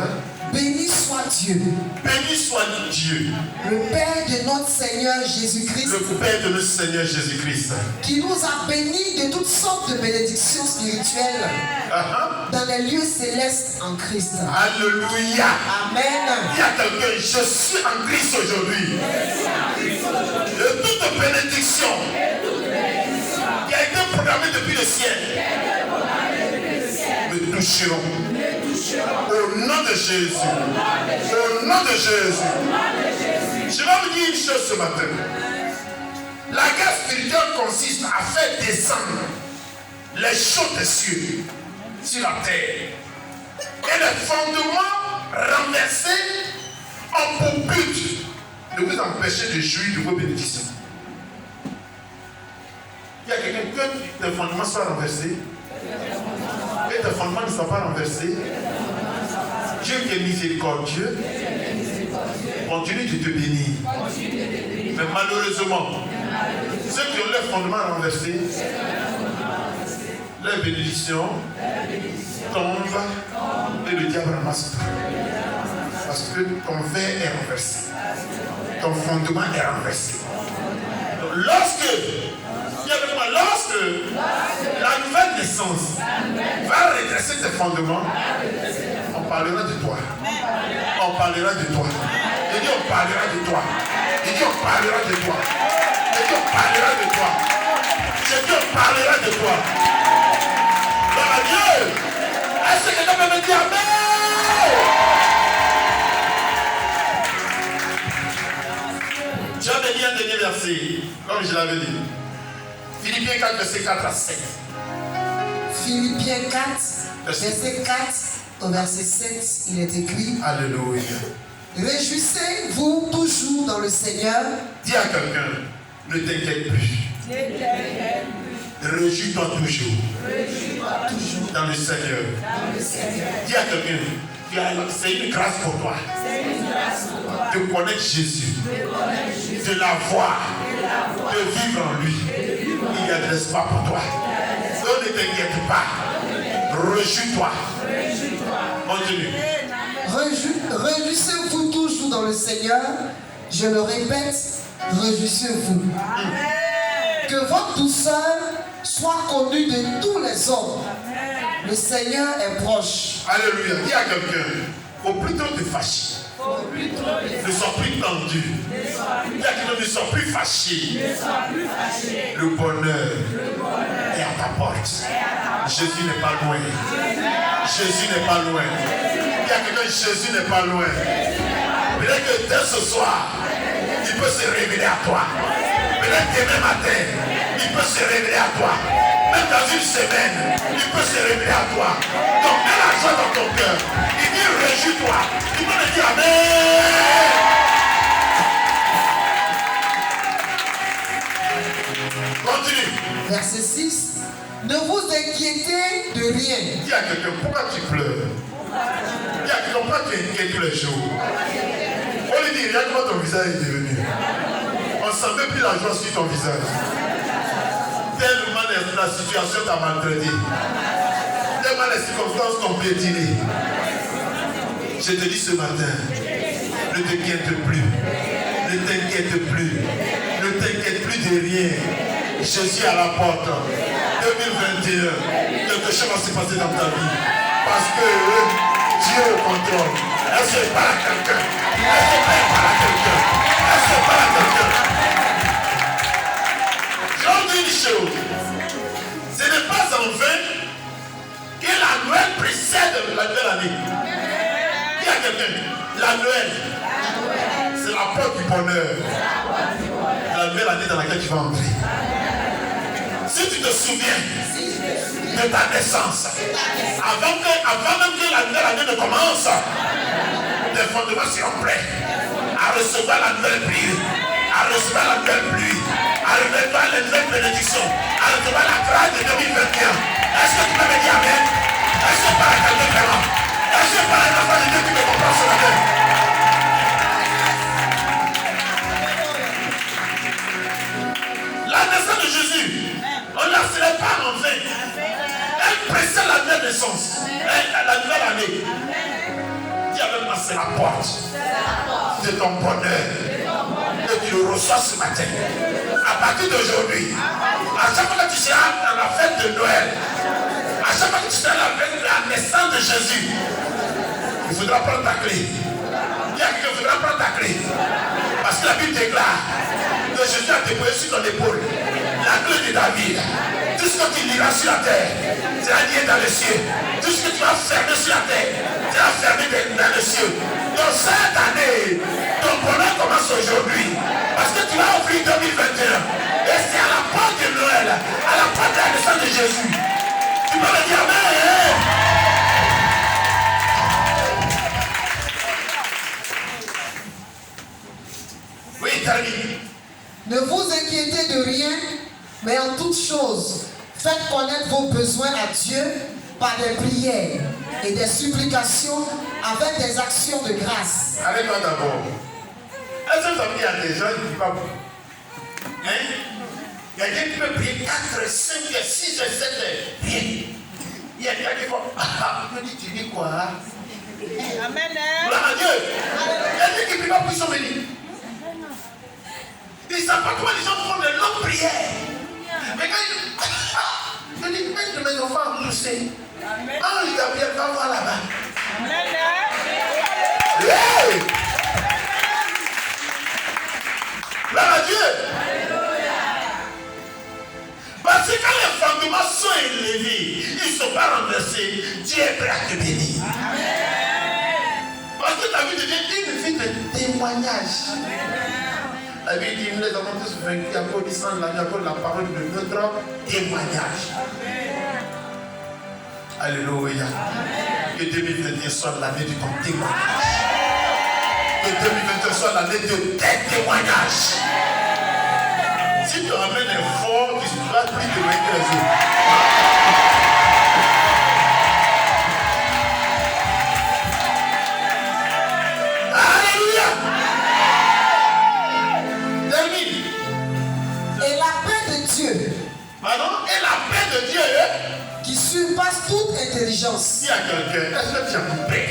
Béni soit Dieu, Béni soit Dieu, le Père de notre Seigneur Jésus-Christ, le Père de notre Seigneur Jésus-Christ, qui nous a bénis de toutes sortes de bénédictions spirituelles dans les lieux célestes en Christ. Alléluia. Amen. Il y a quelqu'un, je suis en Christ aujourd'hui. De toute bénédiction qui a été programmée depuis le ciel, nous toucherons. Au nom de Jésus. Au nom de Jésus. Je vais vous dire une chose ce matin. La guerre spirituelle consiste à faire descendre les choses des cieux sur la terre. Et les fondements renversés ont pour but de vous empêcher de jouir de vos bénédictions. Il y a quelqu'un que les fondements soient renversés. Et tes fondements ne soient pas renversés. Dieu qui est miséricordieux continue de te bénir. Mais malheureusement, ceux qui ont leurs fondements renversés, leurs bénédictions tombent et le diable ramasse tout. Parce que ton verre est renversé. Ton fondement est renversé. Donc, lorsque la nouvelle naissance va redresser tes fondements, on parlera de toi. On parlera de toi. Il dit on parlera de toi. Il dit on parlera de toi. Il dit on parlera de toi. Je dis on parlera de toi. Gloire à Dieu. Est-ce que quelqu'un peut me dire amen? Je vais lire un dernier verset, comme je l'avais dit. Philippiens 4, verset 4 à 7. Philippiens 4, verset 4 au verset 7, il est écrit: Alléluia. Réjouissez-vous toujours dans le Seigneur. Dis à quelqu'un, ne t'inquiète plus. Réjouis-toi toujours. Dans le Seigneur. Dis à quelqu'un, c'est une grâce pour toi. De connaître Jésus. De l'avoir. De vivre en lui. Il y a de l'espoir pour toi. Donc ne t'inquiète pas. Réjouis-toi. Continue. Réjouissez-vous toujours dans le Seigneur. Je le répète, réjouissez-vous. Que votre douceur soit connue de tous les hommes. Le Seigneur est proche. Alléluia. Dis à quelqu'un, faut plutôt te fâcher. Ne sois plus tendu. Dis à quelqu'un, ne sois plus fâché. Le bonheur est à ta porte. Jésus n'est pas loin. Jésus n'est pas loin. Dis à quelqu'un, Jésus n'est pas loin. Peut-être que dès ce soir, il peut se révéler à toi. Peut-être demain matin, il peut se révéler à toi. Même dans une semaine, il peut se révéler à toi. Donc, mets la joie dans ton cœur. Il dit, réjouis-toi. Il peut me dire Amen. Continue. Verset 6. Ne vous inquiétez de rien. Dis à quelqu'un, pourquoi tu pleures? Dis à quelqu'un, pourquoi tu es inquiet tous les jours? On lui dit, regarde comment ton visage est devenu. On ne sent même plus la joie sur ton visage. Tellement la situation t'a maltraité. Tellement les circonstances t'ont piétiné. Je te dis ce matin, ne t'inquiète plus. Ne t'inquiète plus. Ne t'inquiète plus de rien. Jésus à la porte. 2021, quelque chose va se passer dans ta vie. Parce que Dieu est au contrôle. Est-ce que je parle à quelqu'un? Est-ce que je parle à quelqu'un? Est-ce que je parle à quelqu'un? Je dis une chose. Ce n'est pas en vain que la Noël précède la nouvelle année. Dis à quelqu'un, la Noël, c'est la porte du bonheur. La nouvelle année dans laquelle tu vas entrer. Si tu te souviens de ta naissance, avant même que la nouvelle année ne commence, les fondements seront prêts à recevoir la nouvelle pluie, à recevoir la nouvelle pluie, à recevoir les nouvelles bénédictions, à recevoir la grâce de 2021. Est-ce que tu peux me dire Amen? Est-ce que par quelqu'un vraiment? Est-ce que par un enfant de Dieu qui me comprend ce matin? La naissance de Jésus, on ne la célèbre pas en vain. Elle précède la nouvelle naissance, la nouvelle année. Dis avec moi, c'est la porte de ton bonheur. Et tu le reçois ce matin. À partir d'aujourd'hui, à chaque fois que tu seras dans la fête de Noël, à chaque fois que tu seras dans la fête de la naissance de Jésus, il faudra prendre ta clé. Dis à quelqu'un, il faudra prendre ta clé. Parce que la Bible déclare que Jésus a déposé sur ton épaule la clé de David. Tout ce que tu liras sur la terre sera lié dans les cieux. Tout ce que tu vas fermer sur la terre sera fermé dans les cieux. Donc cette année, ton bonheur commence aujourd'hui. Parce que tu vas offrir 2021. Et c'est à la porte de Noël, à la porte de la naissance de Jésus. Tu peux me dire Amen. Oui, termine. Ne vous inquiétez de rien, mais en toutes choses, faites connaître vos besoins à Dieu par des prières et des supplications avec des actions de grâce. Arrête-toi d'abord. Est-ce que vous savez qu'il y a des gens qui ne disent pas beaucoup? Hein? Il y a des gens qui peuvent prier 4, 5, 6, 7 heures. Bien. Il y a des gens qui font. Il me dit, tu dis quoi? Amen. Gloire à Dieu. Il y a des gens qui ne prient pas pour ils sont bénis. Ils ne savent pas comment les gens font de longues prières. Mais quand ils disent, même de mes enfants nous sait. Ange Gabriel va voir là-bas. Hey! Gloire à Dieu. Parce que quand les fondements sont élevés, ils ne sont pas renversés, Dieu est prêt à te bénir. Parce que la vie de Dieu est une vie de témoignage. La Bible dit, nous les avons tous vaincus à cause du sang de l'agneau, à cause de la parole de notre témoignage. Alléluia. Que 2021 soit l'année de ton témoignage. Que 2021 soit l'année de tes témoignages. Si tu ramènes un fort, tu seras plus témoigner que les autres. Alléluia. Termine. Et la paix de Dieu, Pardon? Et la paix de Dieu, qui surpasse toute intelligence, dis à quelqu'un, est-ce que tu es en paix?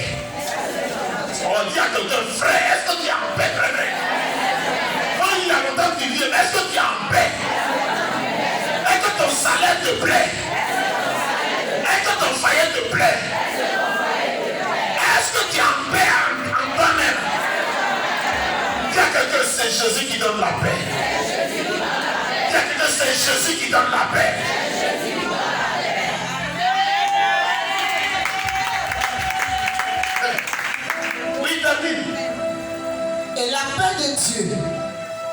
On dit à quelqu'un, frère, est-ce que tu es en paix, frère? Quand il y a longtemps que tu vis, est-ce que tu es en paix? Est-ce que ton salaire te plaît? Est-ce que ton foyer te plaît? Est-ce que tu es en paix en toi-même? Dis à quelqu'un, c'est Jésus qui donne la paix. Dis à quelqu'un, c'est Jésus qui donne la paix. de Dieu,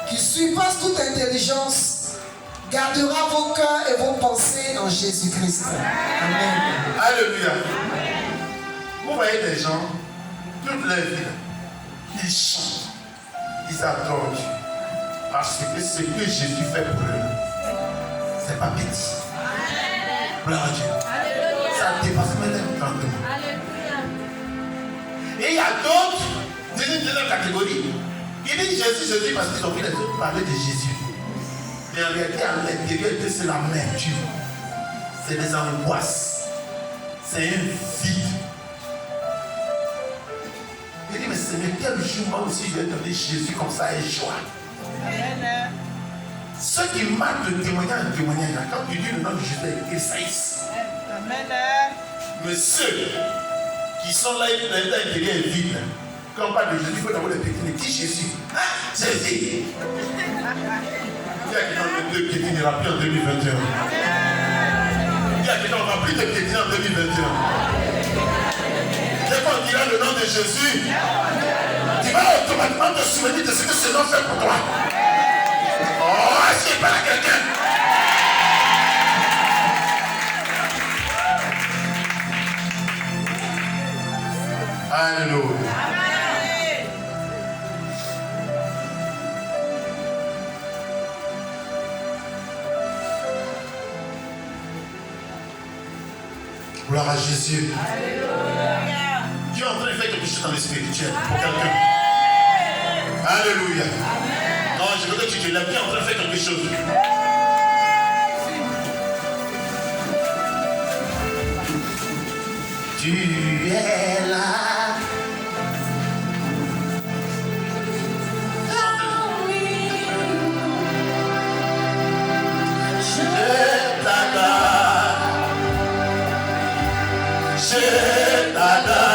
qui surpasse toute intelligence, gardera vos cœurs et vos pensées en Jésus-Christ. Amen. Alléluia. Vous voyez des gens, toute leur vie, ils chantent, ils adorent Dieu. Parce que ce que Jésus fait pour eux, c'est pas petit. Gloire à Dieu. Ça dépasse même l'entendement. Et il y a d'autres, c'est une deuxième catégorie. Ils disent Jésus parce qu'ils ont vu les autres parler de Jésus. Mais en réalité, à l'intérieur de c'est l'amertume. C'est des angoisses. C'est un vide. Il dit, mais Seigneur, quel jour moi aussi je vais donner Jésus comme ça et joie. Amen. Ceux qui marquent de témoignage en témoignage, quand tu dis le nom de Jésus, ils saillissent. Amen. Mais ceux qui sont là, l'intérieur est vide. Quand on parle de Jésus, il faut d'abord les pétiner. Qui Jésus? Ah, Jésus. Il y a quelqu'un qui ne pétinera plus en 2021. Il y a quelqu'un qui ne va plus te pétiner en 2021. Dès qu'on dira le nom de Jésus, tu vas automatiquement te souvenir de ce que ce nom fait pour toi. Oh, est-ce qu'il parle à quelqu'un? Alléluia. Gloire à Jésus. Alléluia. Dieu est en train de faire quelque chose dans le spirituel pour quelqu'un. Alléluia. Non, je veux que tu te lèves. Dieu est en train de faire quelque chose. Tu es là. Je t'adore.